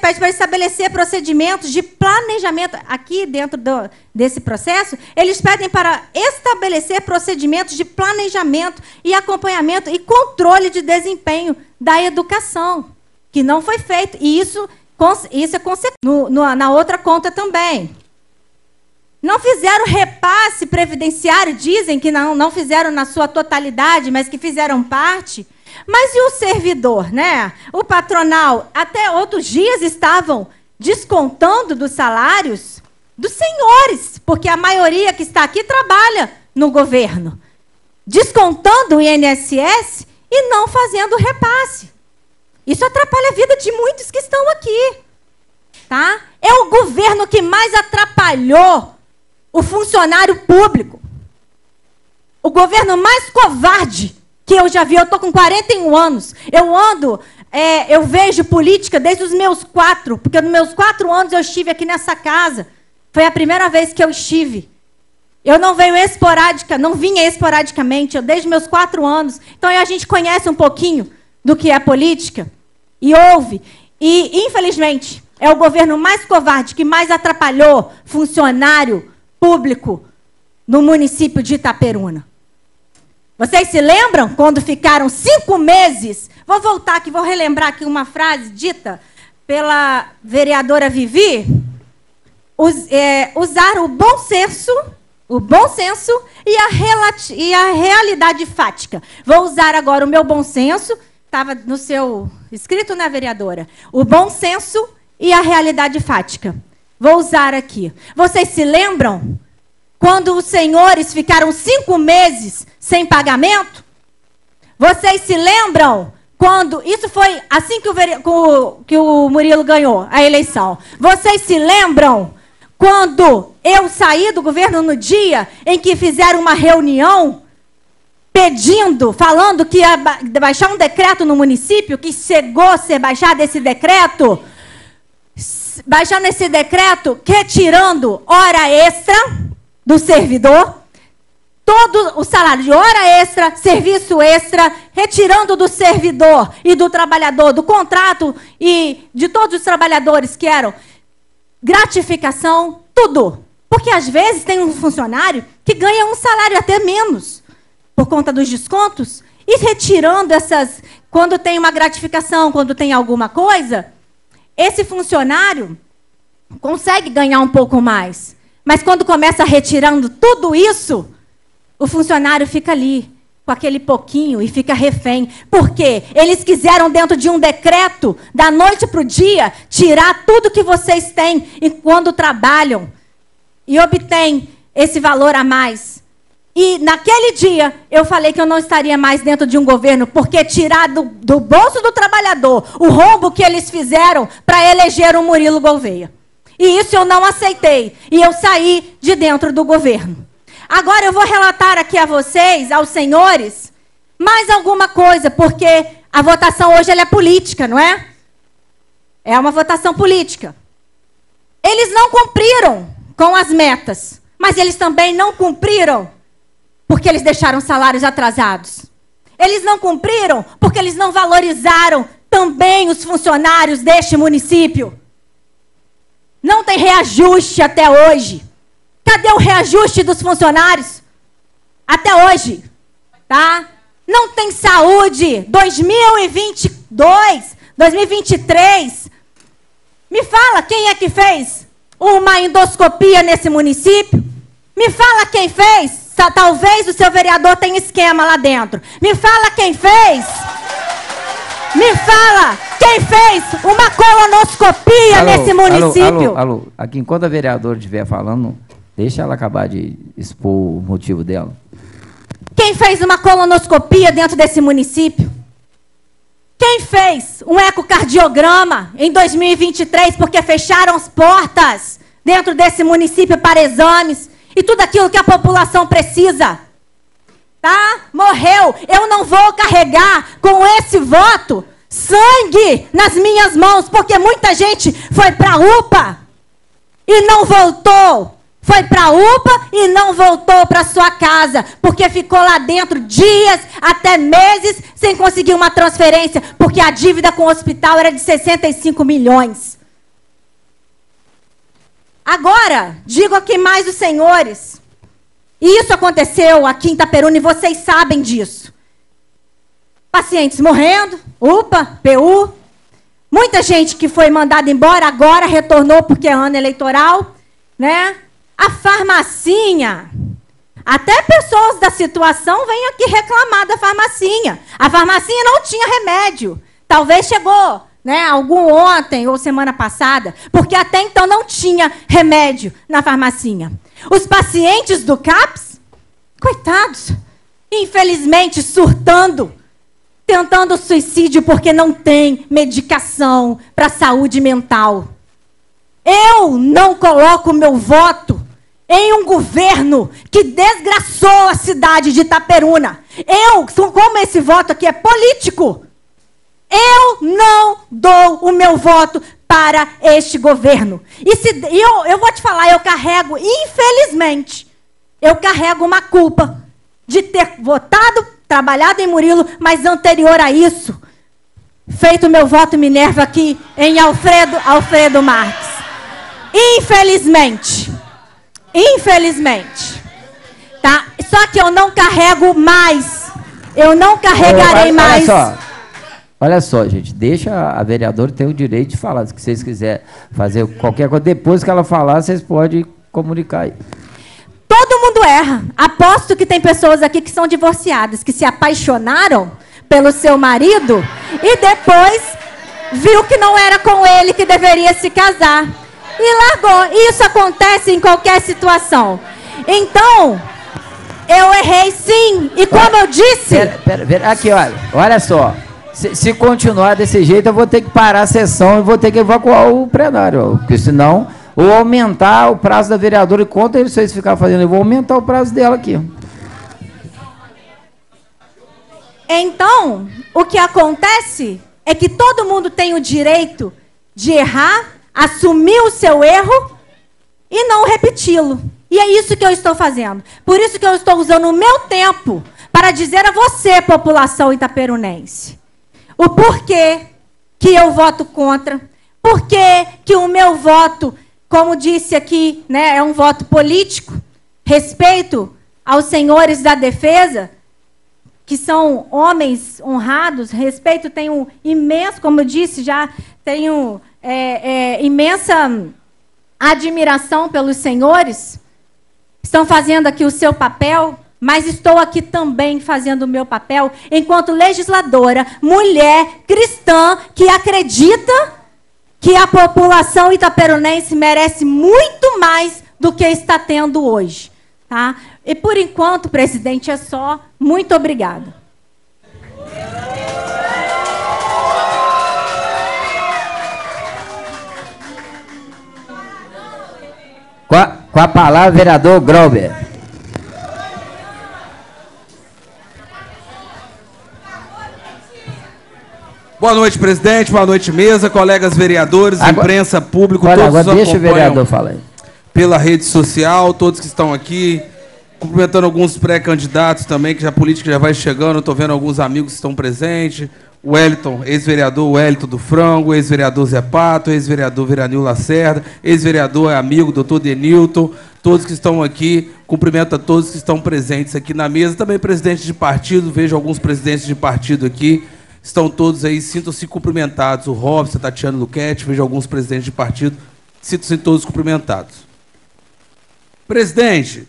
pede para estabelecer procedimentos de planejamento. Aqui dentro desse processo, eles pedem para estabelecer procedimentos de planejamento e acompanhamento e controle de desempenho da educação, que não foi feito. E isso é consequente. Na outra conta também. Não fizeram repasse previdenciário, dizem que não fizeram na sua totalidade, mas que fizeram parte. Mas e o servidor, né? O patronal, até outros dias estavam descontando dos salários dos senhores, porque a maioria que está aqui trabalha no governo. Descontando o INSS e não fazendo repasse. Isso atrapalha a vida de muitos que estão aqui. Tá? É o governo que mais atrapalhou o funcionário público. O governo mais covarde que eu já vi. Eu estou com 41 anos. Eu vejo política desde os meus 4, porque nos meus 4 anos eu estive aqui nessa casa. Foi a primeira vez que eu estive. Eu não vinha esporadicamente, desde meus 4 anos. Então a gente conhece um pouquinho do que é política e ouve. E, infelizmente, é o governo mais covarde que mais atrapalhou funcionário público no município de Itaperuna. Vocês se lembram quando ficaram 5 meses? Vou voltar aqui, vou relembrar aqui uma frase dita pela vereadora Vivi. Usar o bom senso e a realidade fática. Vou usar agora o meu bom senso, estava no seu escrito, né, vereadora? O bom senso e a realidade fática. Vou usar aqui. Vocês se lembram quando os senhores ficaram 5 meses sem pagamento? Vocês se lembram quando... Isso foi assim que o Murilo ganhou a eleição. Vocês se lembram quando eu saí do governo no dia em que fizeram uma reunião falando que ia baixar um decreto no município, que chegou a ser baixado esse decreto? baixando esse decreto, retirando hora extra do servidor, todo o salário de hora extra, serviço extra, retirando do servidor e do trabalhador, do contrato e de todos os trabalhadores que eram gratificação, tudo. Porque às vezes tem um funcionário que ganha um salário até menos, por conta dos descontos, e retirando essas, quando tem uma gratificação, quando tem alguma coisa, esse funcionário consegue ganhar um pouco mais. Mas quando começa retirando tudo isso, o funcionário fica ali, com aquele pouquinho, e fica refém. Por quê? Eles quiseram, dentro de um decreto, da noite para o dia, tirar tudo que vocês têm quando trabalham e obtêm esse valor a mais. E naquele dia, eu falei que eu não estaria mais dentro de um governo, porque tirar do bolso do trabalhador o rombo que eles fizeram para eleger o Murilo Gouveia. E isso eu não aceitei. E eu saí de dentro do governo. Agora eu vou relatar aqui a vocês, aos senhores, mais alguma coisa, porque a votação hoje ela é política, não é? É uma votação política. Eles não cumpriram com as metas, mas eles também não cumpriram porque eles deixaram salários atrasados. Eles não cumpriram porque eles não valorizaram também os funcionários deste município. Não tem reajuste até hoje. Cadê o reajuste dos funcionários? Até hoje, tá? Não tem saúde. 2022, 2023. Me fala quem é que fez uma endoscopia nesse município? Me fala quem fez. Talvez o seu vereador tenha esquema lá dentro. Me fala quem fez. Me fala quem fez uma colonoscopia nesse município. Alô. Aqui, enquanto a vereadora estiver falando, deixa ela acabar de expor o motivo dela. Quem fez uma colonoscopia dentro desse município? Quem fez um ecocardiograma em 2023 porque fecharam as portas dentro desse município para exames e tudo aquilo que a população precisa? Tá? Morreu. Eu não vou carregar com esse voto sangue nas minhas mãos, porque muita gente foi para a UPA e não voltou. Foi para a UPA e não voltou para sua casa, porque ficou lá dentro dias, até meses, sem conseguir uma transferência, porque a dívida com o hospital era de 65 milhões. Agora, digo aqui mais os senhores, e isso aconteceu aqui em Itaperuna, e vocês sabem disso. Pacientes morrendo, UPA, PU, muita gente que foi mandada embora, agora retornou porque é ano eleitoral, né? A farmacinha, até pessoas da situação vêm aqui reclamar da farmacinha. A farmacinha não tinha remédio. Talvez chegou, né, algum ontem ou semana passada, porque até então não tinha remédio na farmacinha. Os pacientes do CAPS, coitados, infelizmente surtando, tentando suicídio porque não tem medicação para saúde mental. Eu não coloco meu voto em um governo que desgraçou a cidade de Itaperuna. Como esse voto aqui é político, eu não dou o meu voto para este governo. E eu vou te falar, eu carrego, infelizmente, eu carrego uma culpa de ter votado, trabalhado em Murilo, mas anterior a isso, feito meu voto Minerva aqui em Alfredo Marques. Infelizmente. Tá? Só que eu não carrego mais. Eu não carregarei mais. Olha só, gente. Deixa a vereadora ter o direito de falar. Se vocês quiserem fazer qualquer coisa, depois que ela falar, vocês podem comunicar aí. Todo mundo erra. Aposto que tem pessoas aqui que são divorciadas, que se apaixonaram pelo seu marido e depois viu que não era com ele que deveria se casar. E largou. Isso acontece em qualquer situação. Então, eu errei sim. E como eu disse... Pera, aqui, olha só. Se continuar desse jeito, eu vou ter que parar a sessão e vou ter que evacuar o plenário. Porque senão, ou aumentar o prazo da vereadora, e conta eles vocês ficarem fazendo, eu vou aumentar o prazo dela aqui. Então, o que acontece é que todo mundo tem o direito de errar, assumir o seu erro e não repeti-lo. E é isso que eu estou fazendo. Por isso que eu estou usando o meu tempo para dizer a você, população itaperunense, o porquê que eu voto contra, porquê que o meu voto, como disse aqui, né, é um voto político, respeito aos senhores da defesa, que são homens honrados, respeito, tenho imenso, como eu disse, já tenho imensa admiração pelos senhores, estão fazendo aqui o seu papel, mas estou aqui também fazendo o meu papel enquanto legisladora, mulher cristã, que acredita que a população itaperunense merece muito mais do que está tendo hoje. Tá? E por enquanto, presidente, é só. Muito obrigada. Com a palavra, vereador Glauber. Boa noite, presidente. Boa noite, mesa, colegas vereadores, imprensa, público, todos agora que deixa o vereador falar aí. Pela rede social, todos que estão aqui, cumprimentando alguns pré-candidatos também, que a política já vai chegando, estou vendo alguns amigos que estão presentes, o Wellington, ex-vereador Wellington do Frango, ex-vereador Zé Pato, ex-vereador Veranil Lacerda, ex-vereador amigo doutor Denilton, todos que estão aqui, cumprimento a todos que estão presentes aqui na mesa, também presidentes de partido, vejo alguns presidentes de partido aqui, estão todos aí, sintam-se cumprimentados, o Robson, a Tatiana Luquete, vejo alguns presidentes de partido, sintam-se todos cumprimentados. Presidente,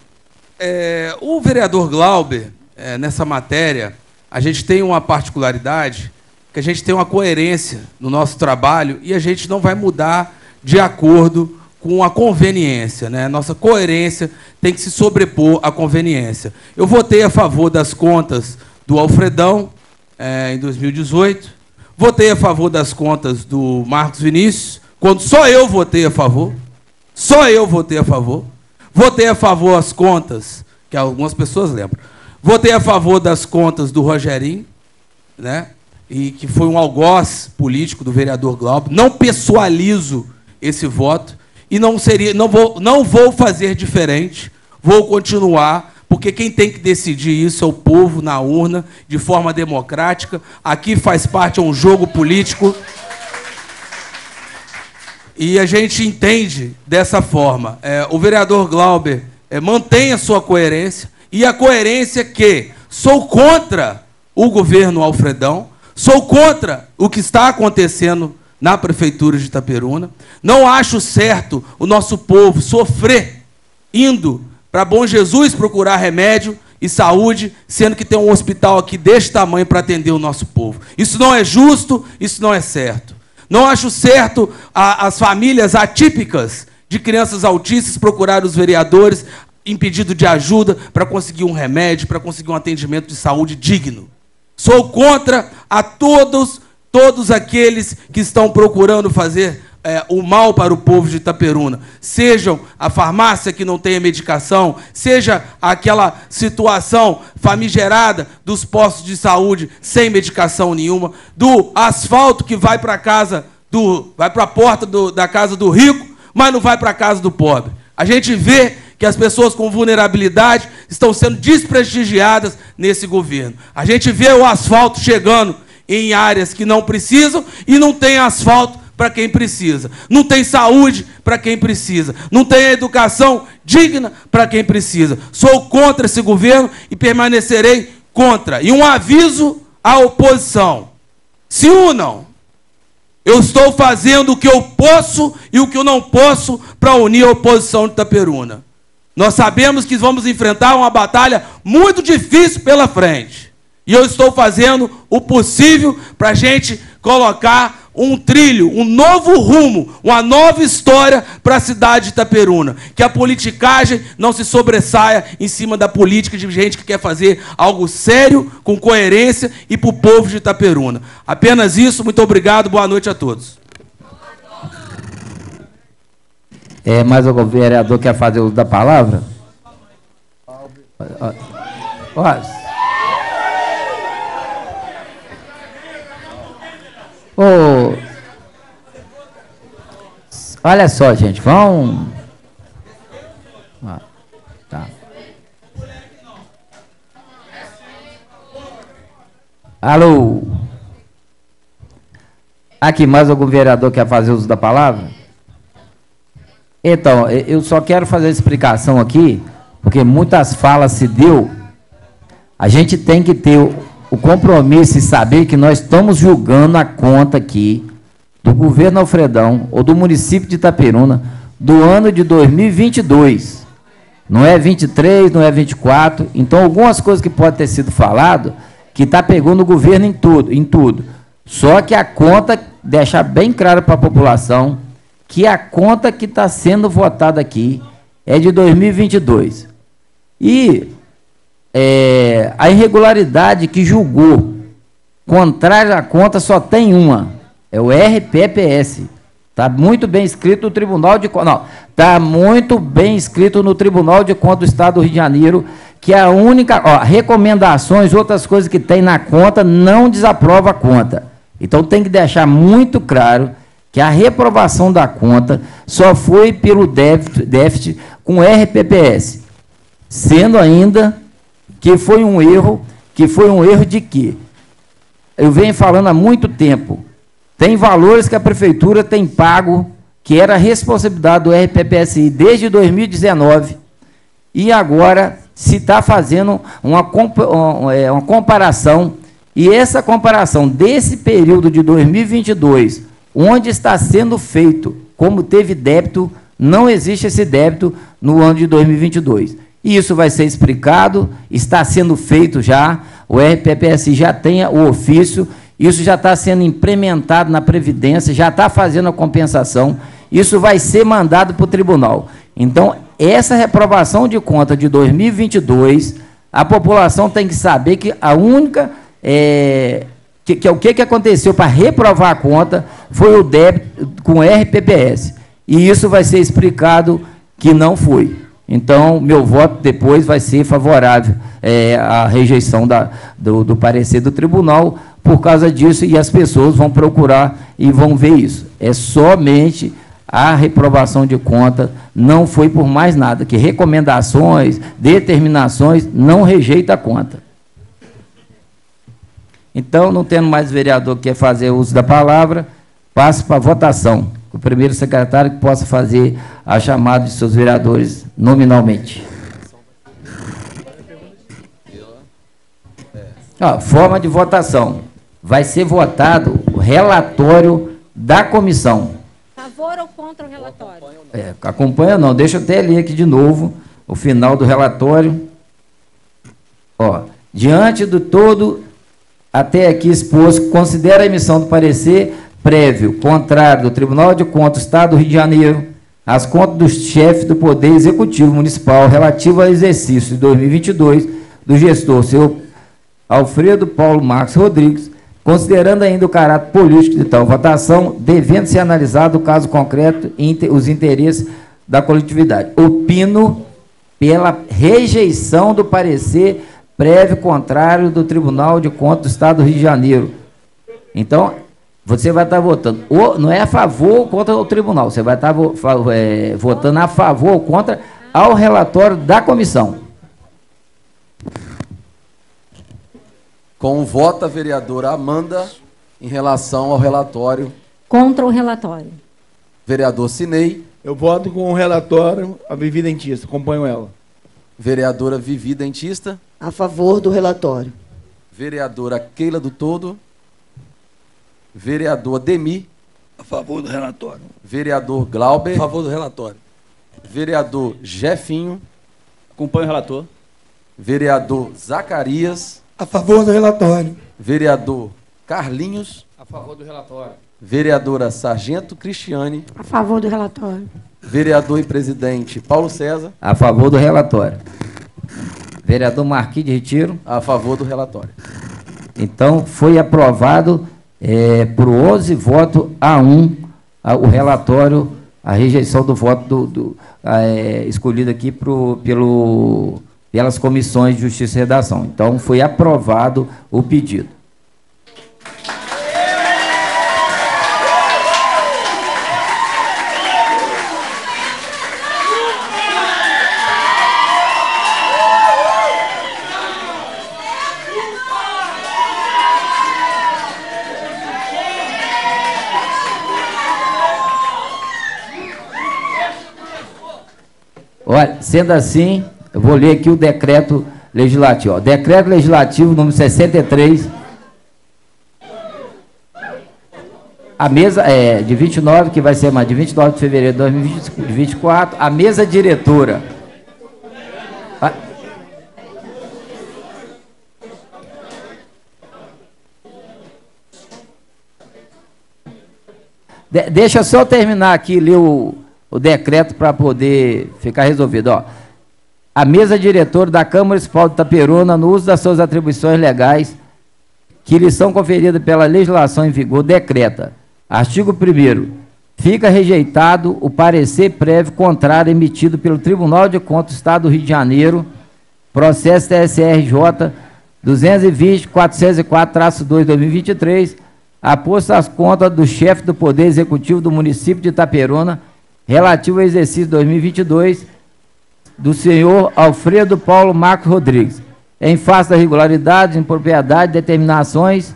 o vereador Glauber, nessa matéria, a gente tem uma particularidade, que a gente tem uma coerência no nosso trabalho e a gente não vai mudar de acordo com a conveniência, né? Nossa coerência tem que se sobrepor à conveniência. Eu votei a favor das contas do Alfredão, em 2018, votei a favor das contas do Marcos Vinícius, quando só eu votei a favor, votei a favor das contas, que algumas pessoas lembram, votei a favor das contas do Rogerinho, né? E que foi um algoz político do vereador Glauber. Não pessoalizo esse voto e não vou fazer diferente, vou continuar, porque quem tem que decidir isso é o povo na urna, de forma democrática. Aqui faz parte, é um jogo político. E a gente entende dessa forma. O vereador Glauber mantém a sua coerência, e a coerência que sou contra o governo Alfredão, sou contra o que está acontecendo na Prefeitura de Itaperuna, não acho certo o nosso povo sofrer indo para Bom Jesus procurar remédio e saúde, sendo que tem um hospital aqui deste tamanho para atender o nosso povo. Isso não é justo, isso não é certo. Não acho certo as famílias atípicas de crianças autistas procurar os vereadores em pedido de ajuda para conseguir um remédio, para conseguir um atendimento de saúde digno. Sou contra a todos aqueles que estão procurando fazer o mal para o povo de Itaperuna. Sejam a farmácia que não tenha medicação, seja aquela situação famigerada dos postos de saúde sem medicação nenhuma, do asfalto que vai para a porta da casa do rico, mas não vai para a casa do pobre. A gente vê que as pessoas com vulnerabilidade estão sendo desprestigiadas nesse governo. A gente vê o asfalto chegando em áreas que não precisam e não tem asfalto para quem precisa. Não tem saúde para quem precisa. Não tem educação digna para quem precisa. Sou contra esse governo e permanecerei contra. E um aviso à oposição. Se unam. Eu estou fazendo o que eu posso e o que eu não posso para unir a oposição de Itaperuna. Nós sabemos que vamos enfrentar uma batalha muito difícil pela frente. E eu estou fazendo o possível para a gente colocar um trilho, um novo rumo, uma nova história para a cidade de Itaperuna. Que a politicagem não se sobressaia em cima da política de gente que quer fazer algo sério, com coerência e para o povo de Itaperuna. Apenas isso, muito obrigado, boa noite a todos. Mais algum vereador quer fazer uso da palavra? Olha só, gente, vão... Tá. Alô? Aqui, mais algum vereador quer fazer uso da palavra? Então, eu só quero fazer a explicação aqui, porque muitas falas se deu. A gente tem que ter o compromisso e saber que nós estamos julgando a conta aqui do governo Alfredão ou do município de Itaperuna do ano de 2022. Não é 23, não é 24. Então, algumas coisas que podem ter sido falado que está pegando o governo em tudo. Só que a conta, deixar bem claro para a população, que a conta que está sendo votada aqui é de 2022. E a irregularidade que julgou contrária à conta só tem uma, é o RPPS. Está muito bem escrito no Tribunal de Contas. Não, está muito bem escrito no Tribunal de Contas do Estado do Rio de Janeiro, que a única, recomendações, outras coisas que tem na conta, não desaprova a conta. Então tem que deixar muito claro que a reprovação da conta só foi pelo déficit com RPPS, sendo ainda que foi um erro de quê? Eu venho falando há muito tempo, tem valores que a prefeitura tem pago, que era a responsabilidade do RPPSI desde 2019, e agora se está fazendo uma comparação, e essa comparação desse período de 2022, onde está sendo feito, como teve débito, não existe esse débito no ano de 2022. E isso vai ser explicado, está sendo feito já, o RPPSI já tem o ofício, isso já está sendo implementado na Previdência, já está fazendo a compensação, isso vai ser mandado para o tribunal. Então, essa reprovação de conta de 2022, a população tem que saber que a única... o que aconteceu para reprovar a conta foi o débito com RPPS. E isso vai ser explicado que não foi. Então, meu voto depois vai ser favorável à rejeição do parecer do tribunal por causa disso, e as pessoas vão procurar e vão ver isso. É somente a reprovação de conta, não foi por mais nada, que recomendações, determinações, não rejeita a conta. Então, não tendo mais vereador que quer fazer uso da palavra, passo para a votação. O primeiro secretário que possa fazer a chamada de seus vereadores nominalmente. Forma de votação. Vai ser votado o relatório da comissão. Favor ou contra o relatório? Acompanha não, deixa eu até ler aqui de novo o final do relatório. Diante do todo até aqui exposto, considera a emissão do parecer prévio, contrário do Tribunal de Contas do Estado do Rio de Janeiro, as contas do chefe do Poder Executivo Municipal relativo ao exercício de 2022 do gestor, senhor Alfredo Paulo Marques Rodrigues, considerando ainda o caráter político de tal votação, devendo ser analisado o caso concreto e os interesses da coletividade. Opino pela rejeição do parecer prévio contrário do Tribunal de Contas do Estado do Rio de Janeiro. Então, você vai estar votando, não é a favor ou contra o tribunal, você vai estar votando a favor ou contra ao relatório da comissão. Com o voto a vereadora Amanda em relação ao relatório. Contra o relatório. Vereador Cinei. Eu voto com o relatório a Vivi Dentista, acompanho ela. Vereadora Vivi Dentista. A favor do relatório. Vereadora Keila do Todo. Vereador Demi. A favor do relatório. Vereador Glauber. A favor do relatório. Vereador Jefinho. Acompanho o relator. Vereador Zacarias. A favor do relatório. Vereador Carlinhos. A favor do relatório. Vereadora Sargento Cristiane. A favor do relatório. Vereador e presidente Paulo César. A favor do relatório. Vereador Marquinhos de Retiro. A favor do relatório. Então, foi aprovado por 11 votos a 1 o relatório, a rejeição do voto escolhido aqui pelas comissões de Justiça e Redação. Então, foi aprovado o pedido. Olha, sendo assim, eu vou ler aqui o decreto legislativo. Ó. Decreto legislativo número 63. A mesa é de 29, que vai ser mais de 29 de fevereiro de 2024. A mesa diretora. Deixa eu só terminar aqui, ler o decreto para poder ficar resolvido. Ó. A mesa diretora da Câmara Municipal de Itaperuna, no uso das suas atribuições legais, que lhe são conferidas pela legislação em vigor, decreta. Artigo 1º. Fica rejeitado o parecer prévio contrário emitido pelo Tribunal de Contas do Estado do Rio de Janeiro, processo TSRJ 220.404-2/2023, aposto às contas do chefe do Poder Executivo do município de Itaperuna, relativo ao exercício 2022, do senhor Alfredo Paulo Marcos Rodrigues, em face das irregularidades, impropriedades, determinações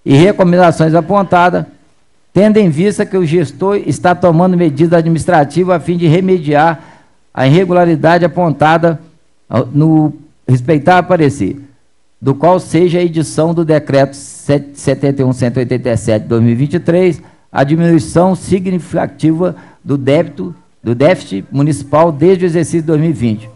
e recomendações apontadas, tendo em vista que o gestor está tomando medidas administrativas a fim de remediar a irregularidade apontada no respeitável parecer, do qual seja a edição do decreto 71.187 de 2023, a diminuição significativa do déficit municipal desde o exercício de 2020.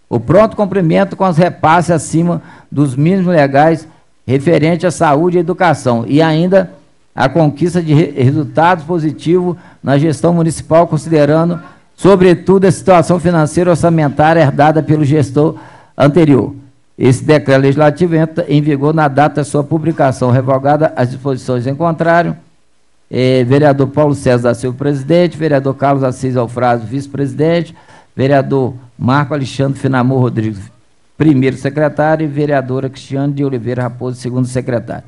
O pronto cumprimento com os repasses acima dos mínimos legais referente à saúde e educação, e ainda a conquista de resultados positivos na gestão municipal, considerando, sobretudo, a situação financeira orçamentária herdada pelo gestor anterior. Esse decreto legislativo entra em vigor na data da sua publicação, revogada as disposições em contrário. Vereador Paulo César da Silva, presidente, vereador Carlos Assis Alfrado, vice-presidente, vereador Marco Alexandre Finamor Rodrigues, primeiro secretário, e vereadora Cristiane de Oliveira Raposo, segundo secretário.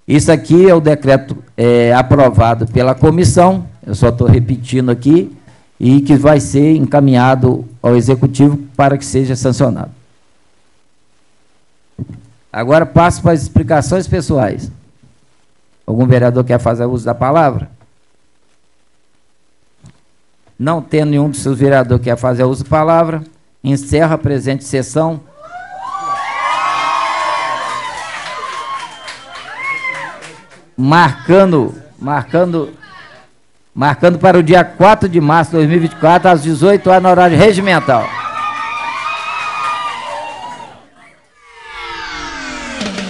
Isso aqui é o decreto aprovado pela comissão, eu só estou repetindo aqui, e que vai ser encaminhado ao executivo para que seja sancionado. Agora passo para as explicações pessoais. Algum vereador quer fazer uso da palavra? Não tendo nenhum dos seus vereadores que quer fazer uso da palavra, encerro a presente sessão. Marcando para o dia 4 de março de 2024, às 18 horas, no horário regimental.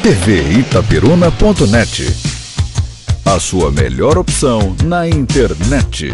tvitaperuna.net. A sua melhor opção na internet.